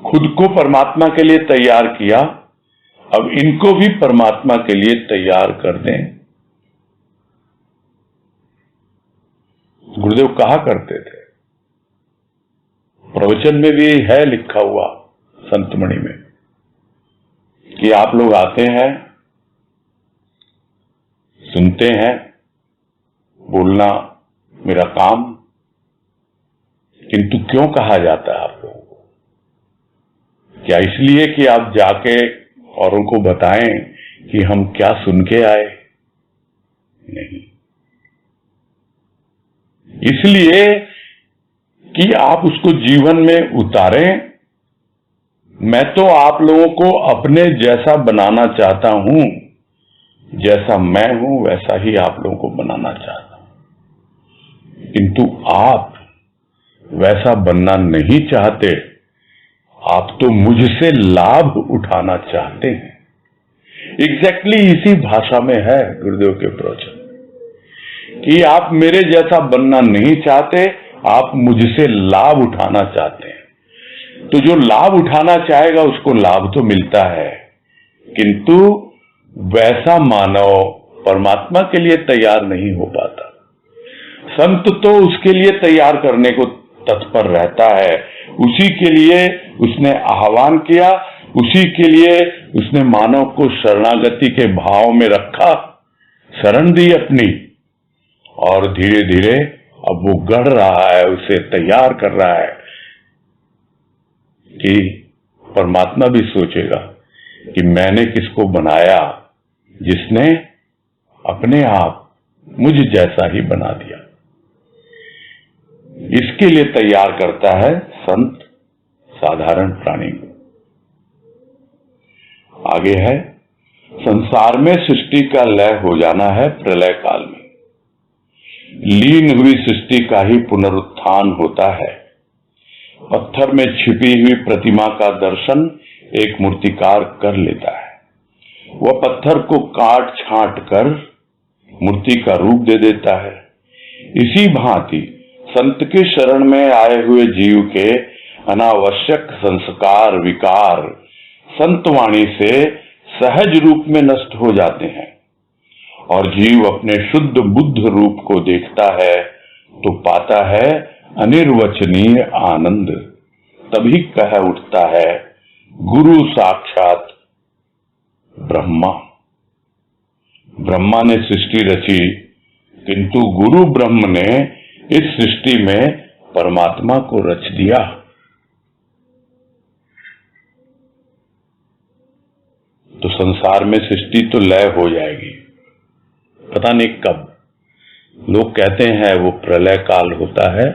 खुद को परमात्मा के लिए तैयार किया, अब इनको भी परमात्मा के लिए तैयार कर दें। गुरुदेव कहा करते थे, प्रवचन में भी है लिखा हुआ संतमणि में, कि आप लोग आते हैं, सुनते हैं, बोलना मेरा काम, किंतु क्यों कहा जाता है आप लोगों को? क्या इसलिए कि आप जाके औरों को बताएं कि हम क्या सुन के आए? नहीं, इसलिए कि आप उसको जीवन में उतारें। मैं तो आप लोगों को अपने जैसा बनाना चाहता हूं, जैसा मैं हूं वैसा ही आप लोगों को बनाना चाहता हूं, किंतु आप वैसा बनना नहीं चाहते। आप तो मुझसे लाभ उठाना चाहते हैं। एग्जैक्टली इसी भाषा में है गुरुदेव के प्रवचन कि आप मेरे जैसा बनना नहीं चाहते, आप मुझसे लाभ उठाना चाहते हैं। तो जो लाभ उठाना चाहेगा उसको लाभ तो मिलता है, किंतु वैसा मानव परमात्मा के लिए तैयार नहीं हो पाता। संत तो उसके लिए तैयार करने को तत्पर रहता है, उसी के लिए उसने आह्वान किया, उसी के लिए उसने मानव को शरणागति के भाव में रखा, शरण दी अपनी, और धीरे धीरे अब वो गढ़ रहा है, उसे तैयार कर रहा है कि परमात्मा भी सोचेगा कि मैंने किसको बनाया, जिसने अपने आप मुझ जैसा ही बना दिया। इसके लिए तैयार करता है संत साधारण प्राणी को। आगे है, संसार में सृष्टि का लय हो जाना है प्रलय काल में। लीन हुई सृष्टि का ही पुनरुत्थान होता है। पत्थर में छिपी हुई प्रतिमा का दर्शन एक मूर्तिकार कर लेता है। वह पत्थर को काट छांट कर मूर्ति का रूप दे देता है। इसी भांति संत की शरण में आए हुए जीव के अनावश्यक संस्कार विकार संतवाणी से सहज रूप में नष्ट हो जाते हैं, और जीव अपने शुद्ध बुद्ध रूप को देखता है तो पाता है अनिर्वचनीय आनंद। तभी कह उठता है गुरु साक्षात ब्रह्मा। ब्रह्मा ने सृष्टि रची, किंतु गुरु ब्रह्म ने इस सृष्टि में परमात्मा को रच दिया। तो संसार में सृष्टि तो लय हो जाएगी, पता नहीं कब। लोग कहते हैं वो प्रलय काल होता है,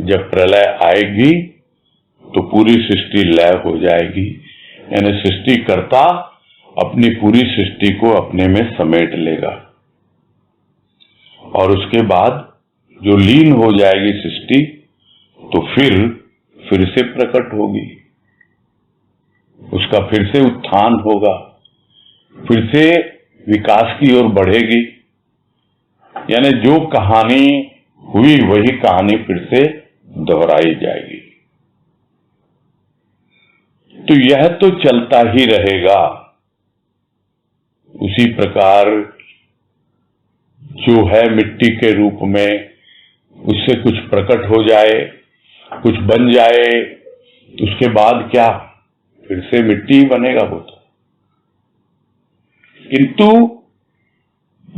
जब प्रलय आएगी तो पूरी सृष्टि लय हो जाएगी, यानी सृष्टिकर्ता अपनी पूरी सृष्टि को अपने में समेट लेगा, और उसके बाद जो लीन हो जाएगी सृष्टि तो फिर से प्रकट होगी, उसका फिर से उत्थान होगा, फिर से विकास की ओर बढ़ेगी। यानी जो कहानी हुई वही कहानी फिर से दोहराई जाएगी। तो यह तो चलता ही रहेगा। उसी प्रकार जो है मिट्टी के रूप में, उससे कुछ प्रकट हो जाए, कुछ बन जाए, उसके बाद क्या, फिर से मिट्टी ही बनेगा वो तो। किंतु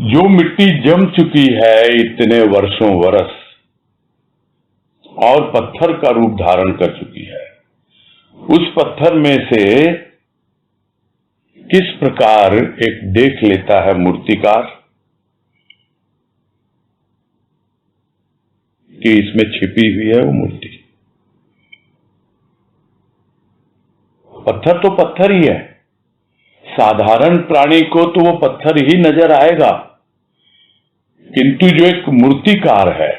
जो मिट्टी जम चुकी है इतने वर्षों वर्ष और पत्थर का रूप धारण कर चुकी है, उस पत्थर में से किस प्रकार एक देख लेता है मूर्तिकार कि इसमें छिपी हुई है वो मूर्ति। पत्थर तो पत्थर ही है, साधारण प्राणी को तो वो पत्थर ही नजर आएगा, किंतु जो एक मूर्तिकार है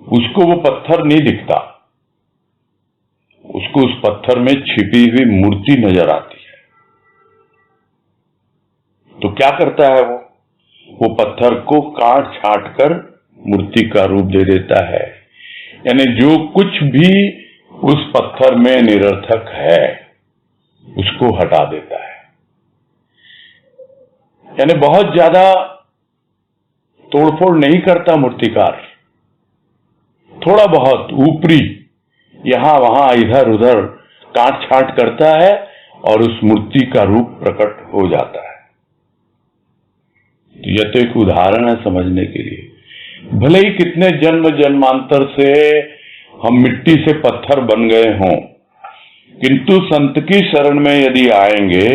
उसको वो पत्थर नहीं दिखता, उसको उस पत्थर में छिपी हुई मूर्ति नजर आती है। तो क्या करता है वो पत्थर को काट छांट कर मूर्ति का रूप दे देता है। यानी जो कुछ भी उस पत्थर में निरर्थक है उसको हटा देता है। यानी बहुत ज्यादा तोड़फोड़ नहीं करता मूर्तिकार, थोड़ा बहुत ऊपरी यहां वहां इधर उधर काट छांट करता है और उस मूर्ति का रूप प्रकट हो जाता है। तो यह तो एक उदाहरण है समझने के लिए भले ही कितने जन्म जन्मांतर से हम मिट्टी से पत्थर बन गए हों, किंतु संत की शरण में यदि आएंगे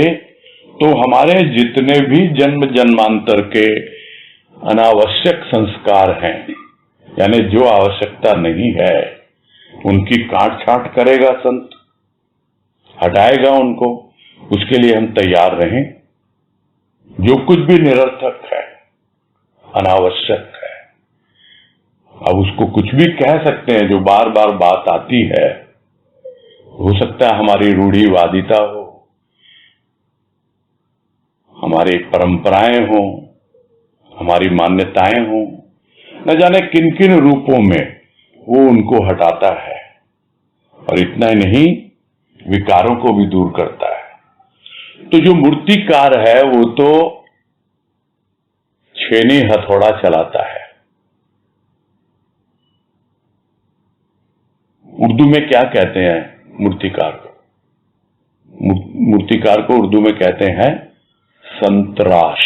तो हमारे जितने भी जन्म जन्मांतर के अनावश्यक संस्कार हैं, यानी जो आवश्यकता नहीं है, उनकी काट छांट करेगा संत, हटाएगा उनको। उसके लिए हम तैयार रहें। जो कुछ भी निरर्थक है, अनावश्यक है, अब उसको कुछ भी कह सकते हैं। जो बार बार बात आती है, हो सकता है हमारी रूढ़िवादिता हो, हमारी परंपराएं हो, हमारी मान्यताएं हो, न जाने किन किन रूपों में वो उनको हटाता है। और इतना ही नहीं, विकारों को भी दूर करता है। तो जो मूर्तिकार है वो तो छेनी हथौड़ा चलाता है। उर्दू में क्या कहते हैं मूर्तिकार को? मूर्तिकार को उर्दू में कहते हैं संतराश।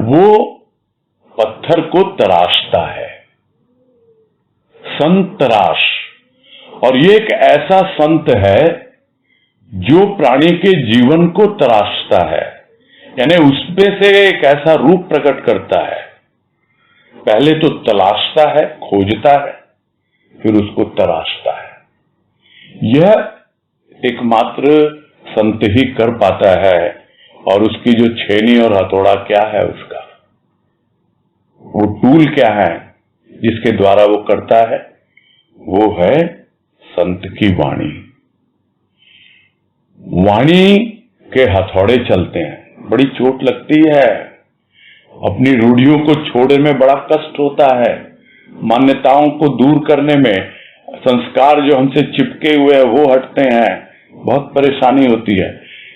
वो पत्थर को तराशता है, संतराश। और ये एक ऐसा संत है जो प्राणी के जीवन को तराशता है, यानी उसमें से एक ऐसा रूप प्रकट करता है। पहले तो तलाशता है, खोजता है, फिर उसको तराशता है। यह एकमात्र संत ही कर पाता है। और उसकी जो छेनी और हथौड़ा क्या है, उसका वो टूल क्या है जिसके द्वारा वो करता है, वो है संत की वाणी। वाणी के हथौड़े चलते हैं, बड़ी चोट लगती है। अपनी रूढ़ियों को छोड़ने में बड़ा कष्ट होता है, मान्यताओं को दूर करने में, संस्कार जो हमसे चिपके हुए हैं वो हटते हैं, बहुत परेशानी होती है।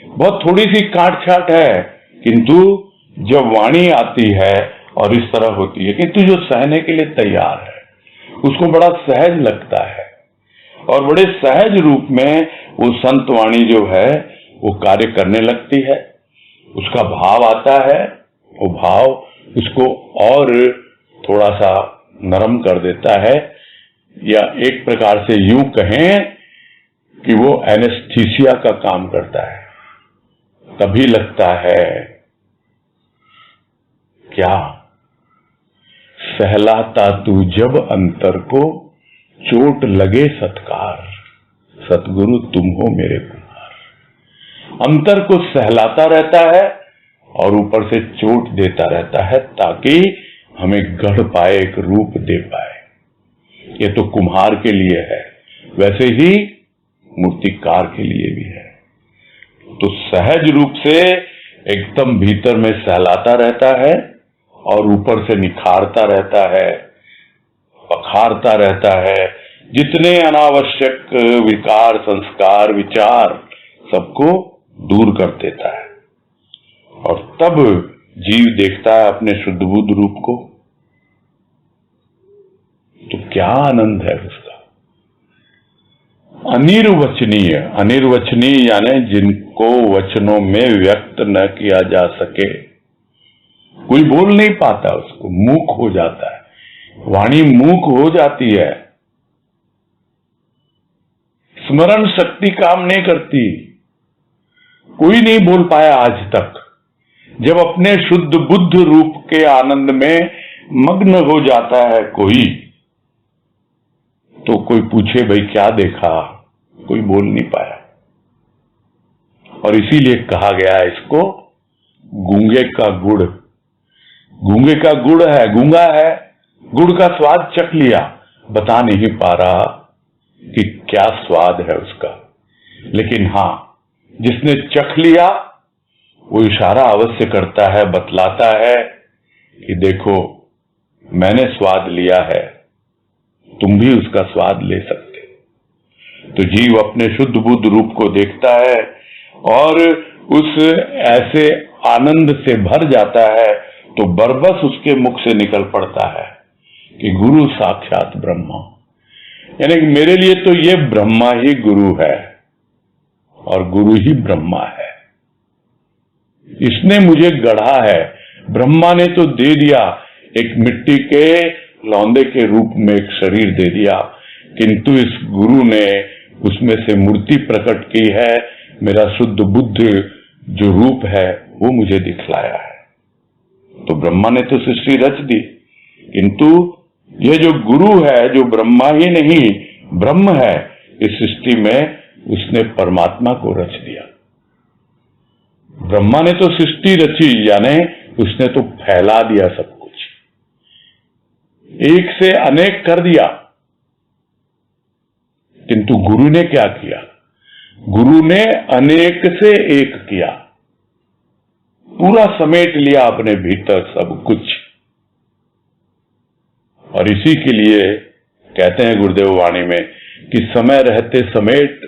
बहुत थोड़ी सी काट छाट है, किंतु जब वाणी आती है और इस तरह होती है, किंतु जो सहने के लिए तैयार है उसको बड़ा सहज लगता है। और बड़े सहज रूप में वो संत वाणी जो है वो कार्य करने लगती है। उसका भाव आता है, वो भाव उसको और थोड़ा सा नरम कर देता है, या एक प्रकार से यूं कहें कि वो एनेस्थीसिया का काम करता है। तभी लगता है क्या सहलाता तू जब अंतर को, चोट लगे सत्कार, सतगुरु तुम हो मेरे कुमार। अंतर को सहलाता रहता है और ऊपर से चोट देता रहता है, ताकि हमें गढ़ पाए, एक रूप दे पाए। ये तो कुम्हार के लिए है, वैसे ही मूर्तिकार के लिए भी है। तो सहज रूप से एकदम भीतर में सहलाता रहता है और ऊपर से निखारता रहता है, पखारता रहता है। जितने अनावश्यक विकार, संस्कार, विचार, सबको दूर कर देता है। और तब जीव देखता है अपने शुद्ध बुद्ध रूप को, तो क्या आनंद है उसका। अनिर्वचनीय, अनिर्वचनीय यानी जिनको वचनों में व्यक्त न किया जा सके, कोई बोल नहीं पाता, उसको मूक हो जाता है, वाणी मूक हो जाती है, स्मरण शक्ति काम नहीं करती। कोई नहीं बोल पाया आज तक। जब अपने शुद्ध बुद्ध रूप के आनंद में मग्न हो जाता है कोई, तो कोई पूछे भाई क्या देखा, कोई बोल नहीं पाया। और इसीलिए कहा गया है इसको गूंगे का गुड़। गूंगे का गुड़ है, गूंगा है, गुड़ का स्वाद चख लिया, बता नहीं पा रहा कि क्या स्वाद है उसका। लेकिन हां, जिसने चख लिया वो इशारा अवश्य करता है, बतलाता है कि देखो मैंने स्वाद लिया है, तुम भी उसका स्वाद ले सकते। तो जीव अपने शुद्ध बुद्ध रूप को देखता है और उस ऐसे आनंद से भर जाता है, तो बरबस उसके मुख से निकल पड़ता है कि गुरु साक्षात ब्रह्मा। यानी कि मेरे लिए तो ये ब्रह्मा ही गुरु है और गुरु ही ब्रह्मा है। इसने मुझे गढ़ा है, ब्रह्मा ने तो दे दिया, एक मिट्टी के लौंदे के रूप में एक शरीर दे दिया, किंतु इस गुरु ने उसमें से मूर्ति प्रकट की है, मेरा शुद्ध बुद्ध जो रूप है वो मुझे दिखलाया है। तो ब्रह्मा ने तो सृष्टि रच दी, किंतु यह जो गुरु है, जो ब्रह्मा ही नहीं ब्रह्म है, इस सृष्टि में उसने परमात्मा को रच दिया। ब्रह्मा ने तो सृष्टि रची, यानी उसने तो फैला दिया सब कुछ, एक से अनेक कर दिया। किंतु गुरु ने क्या किया? गुरु ने अनेक से एक किया, पूरा समेट लिया अपने भीतर सब कुछ। और इसी के लिए कहते हैं गुरुदेव वाणी में कि समय रहते समेट,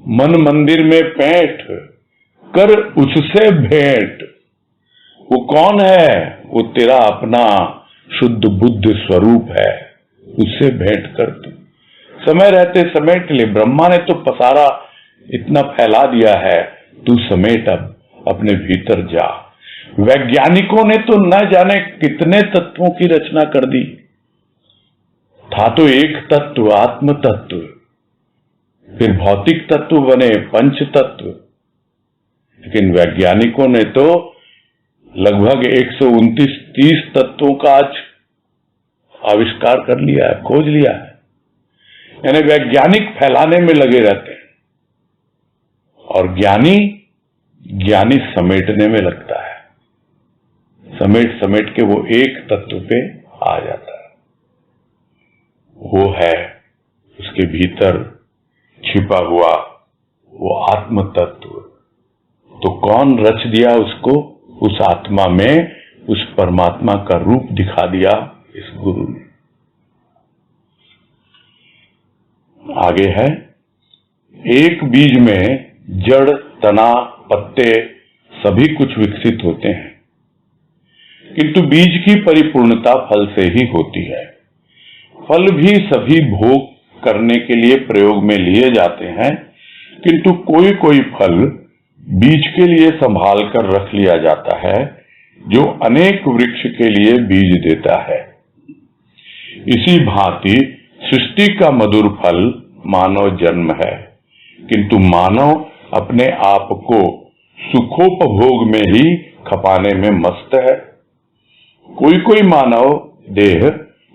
मन मंदिर में पैठ, कर उससे भेंट। वो कौन है? वो तेरा अपना शुद्ध बुद्ध स्वरूप है, उससे भेंट कर तू। समय रहते समेट ले। ब्रह्मा ने तो पसारा इतना फैला दिया है, तू समेट अब अपने भीतर जा। वैज्ञानिकों ने तो न जाने कितने तत्वों की रचना कर दी। था तो एक तत्व, आत्म तत्व, फिर भौतिक तत्व बने पंच तत्व, लेकिन वैज्ञानिकों ने तो लगभग 129-30 तत्वों का आज आविष्कार कर लिया है, खोज लिया है। यानी वैज्ञानिक फैलाने में लगे रहते हैं और ज्ञानी समेटने में लगता है। समेट समेट के वो एक तत्व पे आ जाता है। वो है उसके भीतर छिपा हुआ वो आत्म तत्व। तो कौन रच दिया उसको? उस आत्मा में उस परमात्मा का रूप दिखा दिया इस गुरु ने। आगे है, एक बीज में जड़, तना, पत्ते सभी कुछ विकसित होते हैं, किंतु बीज की परिपूर्णता फल से ही होती है। फल भी सभी भोग करने के लिए प्रयोग में लिए जाते हैं, किंतु कोई कोई फल बीज के लिए संभाल कर रख लिया जाता है, जो अनेक वृक्ष के लिए बीज देता है। इसी भांति सृष्टि का मधुर फल मानव जन्म है, किंतु मानव अपने आप को सुखोपभोग में ही खपाने में मस्त है। कोई कोई मानव देह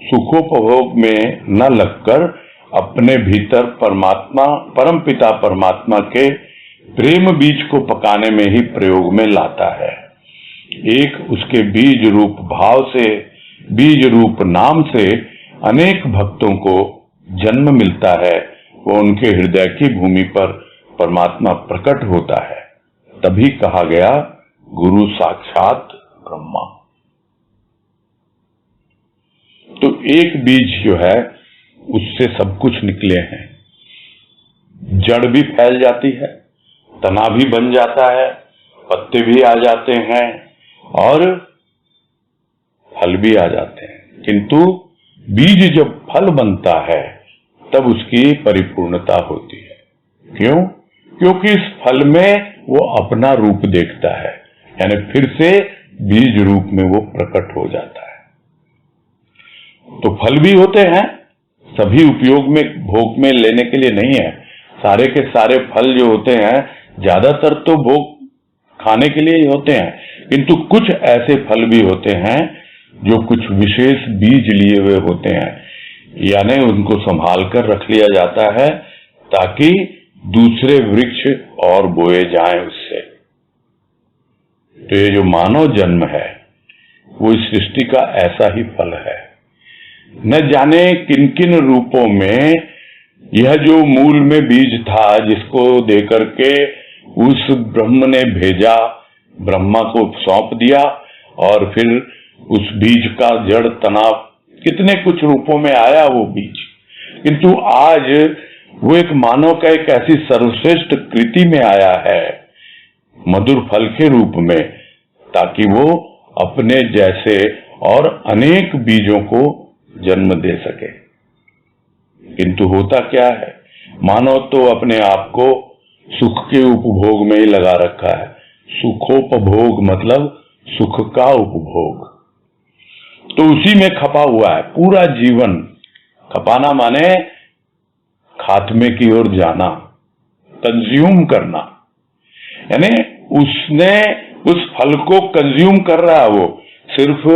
सुखोपभोग में न लगकर अपने भीतर परमात्मा, परमपिता परमात्मा के प्रेम बीज को पकाने में ही प्रयोग में लाता है। एक उसके बीज रूप भाव से, बीज रूप नाम से अनेक भक्तों को जन्म मिलता है। वो उनके हृदय की भूमि पर परमात्मा प्रकट होता है। तभी कहा गया गुरु साक्षात ब्रह्मा। तो एक बीज जो है उससे सब कुछ निकले हैं। जड़ भी फैल जाती है, तना भी बन जाता है, पत्ते भी आ जाते हैं और फल भी आ जाते हैं। किंतु बीज जब फल बनता है तब उसकी परिपूर्णता होती है। क्यों? क्योंकि इस फल में वो अपना रूप देखता है, यानी फिर से बीज रूप में वो प्रकट हो जाता है। तो फल भी होते हैं, सभी उपयोग में भोग में लेने के लिए नहीं है। सारे के सारे फल जो होते हैं ज्यादातर तो भोग खाने के लिए ही होते हैं, किंतु कुछ ऐसे फल भी होते हैं जो कुछ विशेष बीज लिए हुए होते हैं, यानी उनको संभाल कर रख लिया जाता है ताकि दूसरे वृक्ष और बोए जाएं उससे। तो ये जो मानव जन्म है वो इस सृष्टि का ऐसा ही फल है। न जाने किन किन रूपों में यह जो मूल में बीज था, जिसको देकर के उस ब्रह्म ने भेजा, ब्रह्मा को सौंप दिया और फिर उस बीज का जड़, तना, कितने कुछ रूपों में आया वो बीज। किंतु आज वो एक मानव का एक ऐसी सर्वश्रेष्ठ कृति में आया है, मधुर फल के रूप में, ताकि वो अपने जैसे और अनेक बीजों को जन्म दे सके। किंतु होता क्या है, मानव तो अपने आप को सुख के उपभोग में ही लगा रखा है। सुखोपभोग मतलब सुख का उपभोग। तो उसी में खपा हुआ है पूरा जीवन। खपाना माने खात्मे की ओर जाना, कंज्यूम करना, यानी उसने उस फल को कंज्यूम कर रहा है वो सिर्फ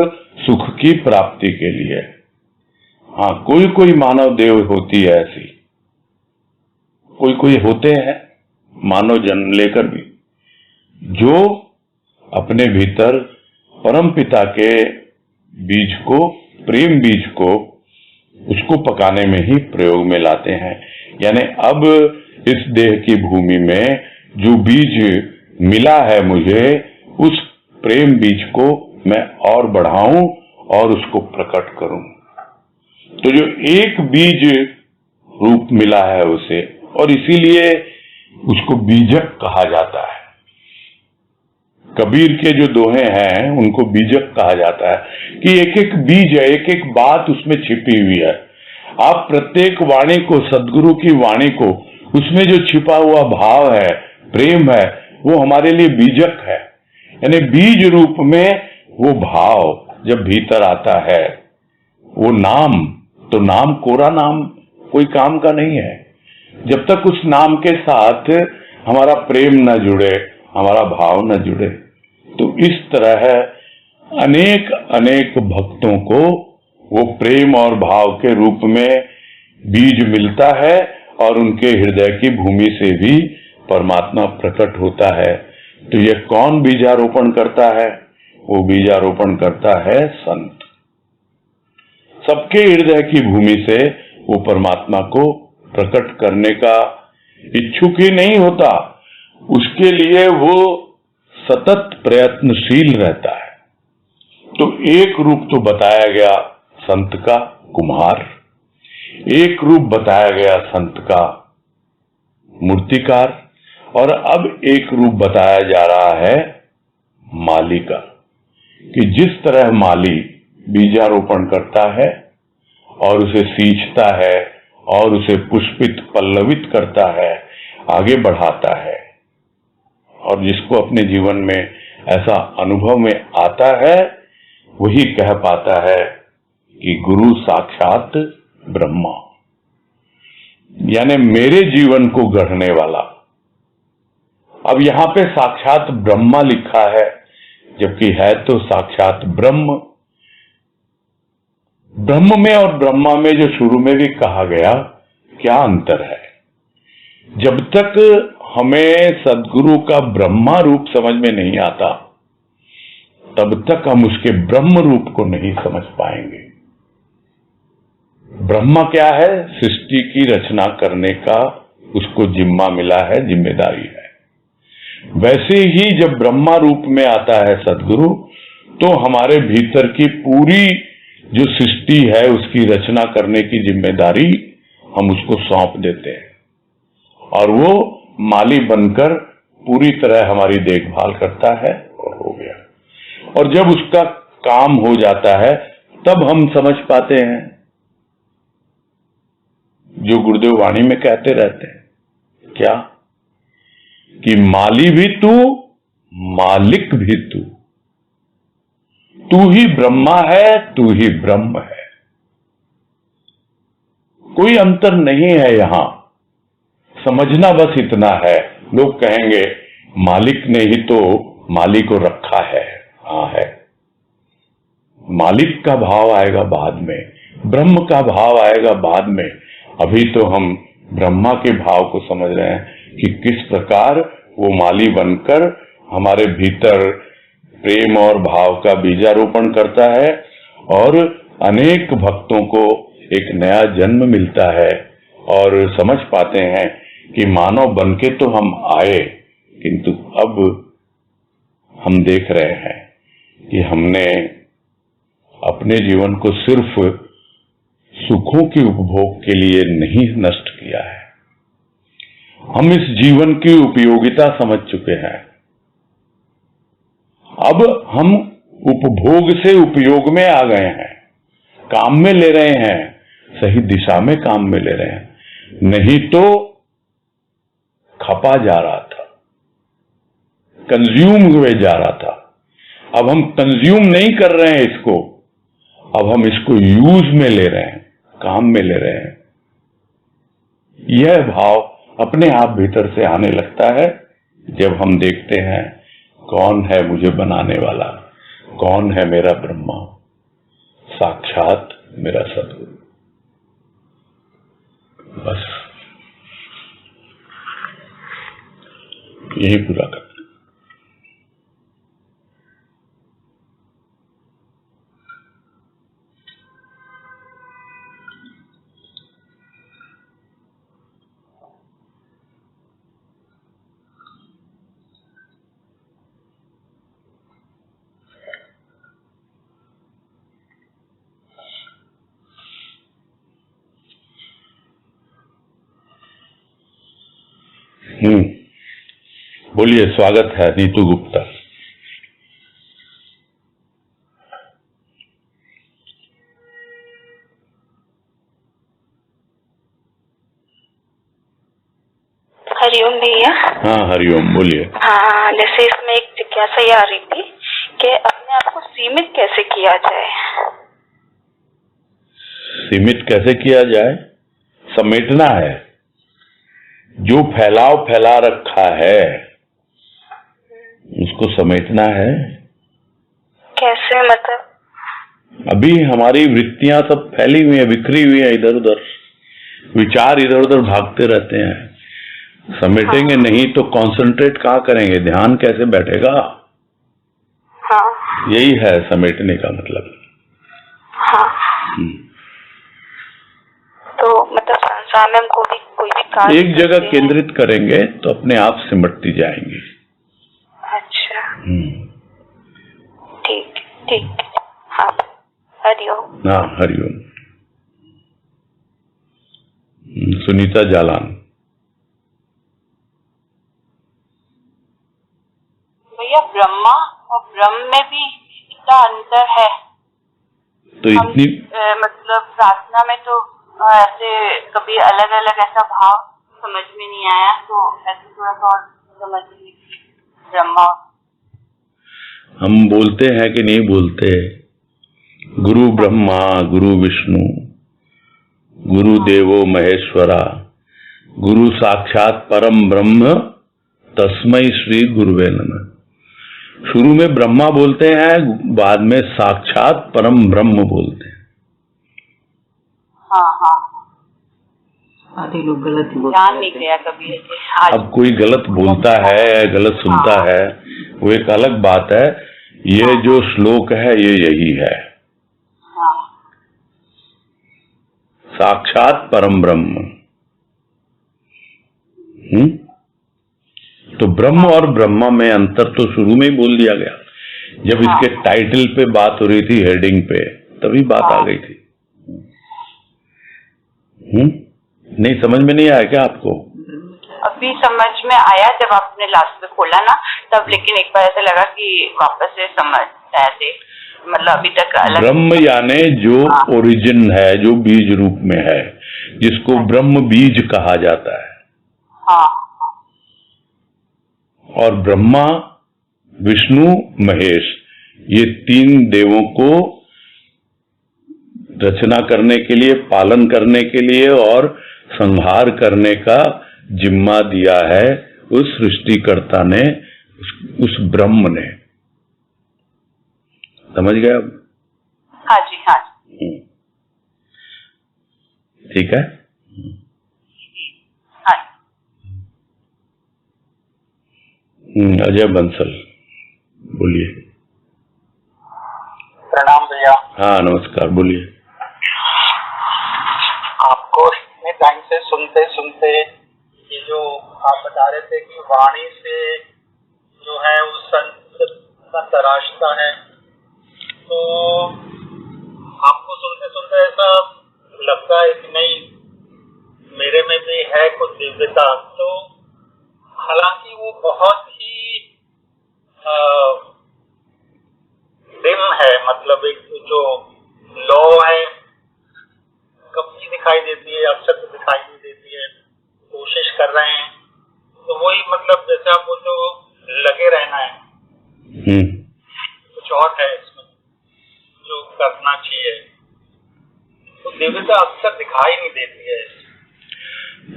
सुख की प्राप्ति के लिए। हाँ, कोई कोई मानव देव होती है ऐसी, कोई कोई होते हैं मानव जन्म लेकर भी, जो अपने भीतर परम पिता के बीज को, प्रेम बीज को, उसको पकाने में ही प्रयोग में लाते हैं। यानी अब इस देह की भूमि में जो बीज मिला है मुझे, उस प्रेम बीज को मैं और बढ़ाऊं और उसको प्रकट करूं। तो जो एक बीज रूप मिला है उसे, और इसीलिए उसको बीजक कहा जाता है। कबीर के जो दोहे हैं उनको बीजक कहा जाता है कि एक एक बीज है, एक एक बात उसमें छिपी हुई है। आप प्रत्येक वाणी को, सदगुरु की वाणी को, उसमें जो छिपा हुआ भाव है, प्रेम है, वो हमारे लिए बीजक है। यानी बीज रूप में वो भाव जब भीतर आता है, वो नाम, तो नाम कोरा नाम कोई काम का नहीं है जब तक उस नाम के साथ हमारा प्रेम न जुड़े, हमारा भाव न जुड़े। तो इस तरह अनेक अनेक भक्तों को वो प्रेम और भाव के रूप में बीज मिलता है और उनके हृदय की भूमि से भी परमात्मा प्रकट होता है। तो ये कौन बीजारोपण करता है? वो बीजारोपण करता है संत। सबके हृदय की भूमि से वो परमात्मा को प्रकट करने का इच्छुक ही नहीं होता, उसके लिए वो सतत प्रयत्नशील रहता है। तो एक रूप तो बताया गया संत का कुम्हार, एक रूप बताया गया संत का मूर्तिकार, और अब एक रूप बताया जा रहा है माली का, कि जिस तरह माली बीजारोपण करता है और उसे सींचता है और उसे पुष्पित पल्लवित करता है, आगे बढ़ाता है, और जिसको अपने जीवन में ऐसा अनुभव में आता है वही कह पाता है कि गुरु साक्षात ब्रह्मा, यानी मेरे जीवन को गढ़ने वाला। अब यहां पे साक्षात ब्रह्मा लिखा है, जबकि है तो साक्षात ब्रह्म। ब्रह्म में और ब्रह्मा में जो शुरू में भी कहा गया, क्या अंतर है? जब तक हमें सद्गुरु का ब्रह्मा रूप समझ में नहीं आता, तब तक हम उसके ब्रह्म रूप को नहीं समझ पाएंगे। ब्रह्मा क्या है? सृष्टि की रचना करने का उसको जिम्मा मिला है, जिम्मेदारी है। वैसे ही जब ब्रह्मा रूप में आता है सद्गुरु, तो हमारे भीतर की पूरी जो सृष्टि है उसकी रचना करने की जिम्मेदारी हम उसको सौंप देते हैं, और वो माली बनकर पूरी तरह हमारी देखभाल करता है, और हो गया। और जब उसका काम हो जाता है तब हम समझ पाते हैं जो गुरुदेव वाणी में कहते रहते हैं, क्या? कि माली भी तू, मालिक भी तू, तू ही ब्रह्मा है, तू ही ब्रह्म है। कोई अंतर नहीं है यहां, समझना बस इतना है। लोग कहेंगे मालिक ने ही तो माली को रखा है। हाँ है, मालिक का भाव आएगा बाद में, ब्रह्म का भाव आएगा बाद में। अभी तो हम ब्रह्मा के भाव को समझ रहे हैं कि किस प्रकार वो माली बनकर हमारे भीतर प्रेम और भाव का बीजारोपण करता है, और अनेक भक्तों को एक नया जन्म मिलता है, और समझ पाते हैं कि मानव बनके तो हम आए, किंतु अब हम देख रहे हैं कि हमने अपने जीवन को सिर्फ सुखों के उपभोग के लिए नहीं नष्ट किया है। हम इस जीवन की उपयोगिता समझ चुके हैं। अब हम उपभोग से उपयोग में आ गए हैं, काम में ले रहे हैं, सही दिशा में काम में ले रहे हैं। नहीं तो खपा जा रहा था, कंज्यूम हुए जा रहा था। अब हम कंज्यूम नहीं कर रहे हैं इसको, अब हम इसको यूज में ले रहे हैं, काम में ले रहे हैं। यह भाव अपने आप भीतर से आने लगता है जब हम देखते हैं कौन है मुझे बनाने वाला, कौन है मेरा ब्रह्मा, साक्षात मेरा सद्गुरु। बस यही पूरा कर। बोलिए, स्वागत है नीतू गुप्ता। हरिओम भैया। हाँ हरिओम, बोलिए। हाँ, जैसे इसमें एक जिज्ञासा ये आ रही थी कि अपने आप को सीमित कैसे किया जाए। सीमित कैसे किया जाए? समेटना है। जो फैला रखा है उसको समेटना है। कैसे मतलब? अभी हमारी वृत्तियां सब फैली हुई है, बिखरी हुई है इधर उधर, विचार इधर उधर भागते रहते हैं। समेटेंगे नहीं तो कंसंट्रेट कहाँ करेंगे, ध्यान कैसे बैठेगा? हाँ। यही है समेटने का मतलब। हाँ। तो मतलब संसार में हम कोई भी कार्य एक जगह केंद्रित करेंगे तो अपने आप सिमटती जाएंगी। अच्छा, ठीक ठीक। हाँ, हरिओम। हाँ हरिओम। सुनीता जालान। भैया, ब्रह्मा और ब्रह्म में भी इतना अंतर है तो इतनी मतलब प्रार्थना में तो ऐसे कभी अलग अलग ऐसा भाव समझ में नहीं आया, तो ऐसे थोड़ा सा और समझ लीजिए। ब्रह्मा हम बोलते हैं कि नहीं बोलते? गुरु ब्रह्मा गुरु विष्णु गुरु देवो महेश्वरा गुरु साक्षात परम ब्रह्म तस्मै श्री गुरुवे नमः। शुरू में ब्रह्मा बोलते हैं, बाद में साक्षात परम ब्रह्म बोलते हैं। हाँ हाँ, आधे लोग गलत ही बोलते ध्यान नहीं गया कभी। अब कोई गलत बोलता है, गलत सुनता है, वो एक अलग बात है। ये जो श्लोक है ये यही है, साक्षात परम ब्रह्म। तो ब्रह्म और ब्रह्मा में अंतर तो शुरू में ही बोल दिया गया। जब इसके टाइटल पे बात हो रही थी, हेडिंग पे, तभी बात आ गई थी। नहीं समझ में नहीं आया क्या आपको? अभी समझ में आया जब आपने लास्ट में खोला ना तब, लेकिन एक बार ऐसा लगा कि वापस से समझ ऐसे मतलब अभी तक अलग। ब्रह्म यानी जो ओरिजिन है, जो बीज रूप में है, जिसको ब्रह्म बीज कहा जाता है। हाँ। और ब्रह्मा विष्णु महेश, ये तीन देवों को रचना करने के लिए, पालन करने के लिए और संहार करने का जिम्मा दिया है उस सृष्टिकर्ता ने, उस ब्रह्म ने। समझ गए अब? हाँ जी, हाँ जी। ठीक है। हाँ। अजय बंसल, बोलिए। प्रणाम भैया। हाँ नमस्कार, बोलिए। आपको इतने टाइम से सुनते सुनते ये जो आप बता रहे थे कि वाणी से जो है वो संत तराशता है, तो आपको सुनते सुनते ऐसा लगता है कि नहीं मेरे में भी है कुछ दिव्यता। तो हालांकि वो बहुत ही डिम है, मतलब एक जो लौ है कभी दिखाई देती है, अक्सर तो दिखाई नहीं देती है। कोशिश कर रहे हैं तो वही मतलब जैसे आप बोलते हो लगे रहना है, कुछ रखी है, तो दिव्यता अक्सर दिखाई नहीं देती है।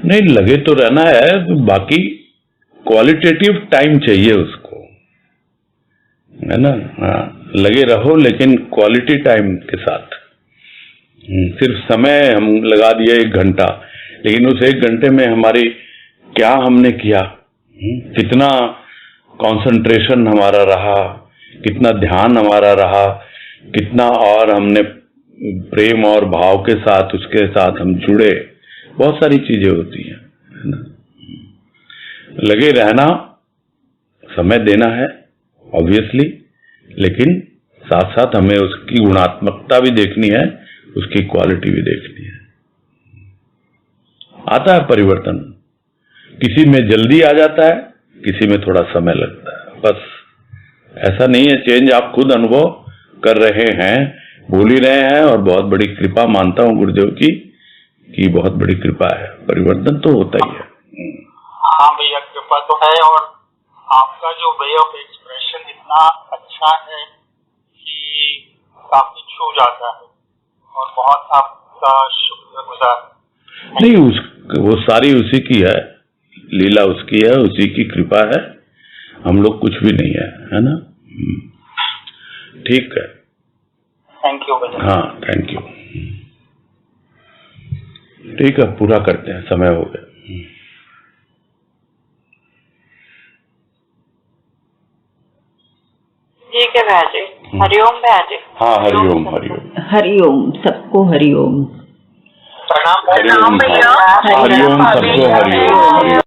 नहीं, लगे तो रहना है, तो बाकी क्वालिटेटिव टाइम चाहिए उसको, है ना। हाँ, लगे रहो लेकिन क्वालिटी टाइम के साथ। सिर्फ समय हम लगा दिया 1 घंटा, लेकिन उस 1 घंटे में हमारी क्या हमने किया, कितना कंसंट्रेशन हमारा रहा, कितना ध्यान हमारा रहा, कितना और हमने प्रेम और भाव के साथ उसके साथ हम जुड़े, बहुत सारी चीजें होती हैं, है ना। लगे रहना, समय देना है ऑब्वियसली, लेकिन साथ साथ हमें उसकी गुणात्मकता भी देखनी है, उसकी क्वालिटी भी देखनी है। आता है परिवर्तन, किसी में जल्दी आ जाता है, किसी में थोड़ा समय लगता है, बस ऐसा नहीं है। चेंज आप खुद अनुभव कर रहे हैं, बोल ही रहे हैं, और बहुत बड़ी कृपा मानता हूं गुरुदेव की, कि बहुत बड़ी कृपा है, परिवर्तन तो होता ही है। हाँ भैया, कृपा तो है, और आपका जो वे ऑफ एक्सप्रेशन इतना अच्छा है कि काफी छू जाता है, और बहुत आपका शुक्रगुजार। नहीं, वो सारी उसी की है, लीला उसकी है, उसी की कृपा है, हम लोग कुछ भी नहीं है ना। ठीक है, थैंक यू भैया। हाँ, थैंक यू। ठीक है, पूरा करते हैं, समय हो गया। ठीक है भैया जी, हरिओम भैया जी। हाँ, हरिओम हरिओम हरिओम, सबको हरिओम। प्रणाम हरिओम, भैया। हरिओम सबको हरिओम।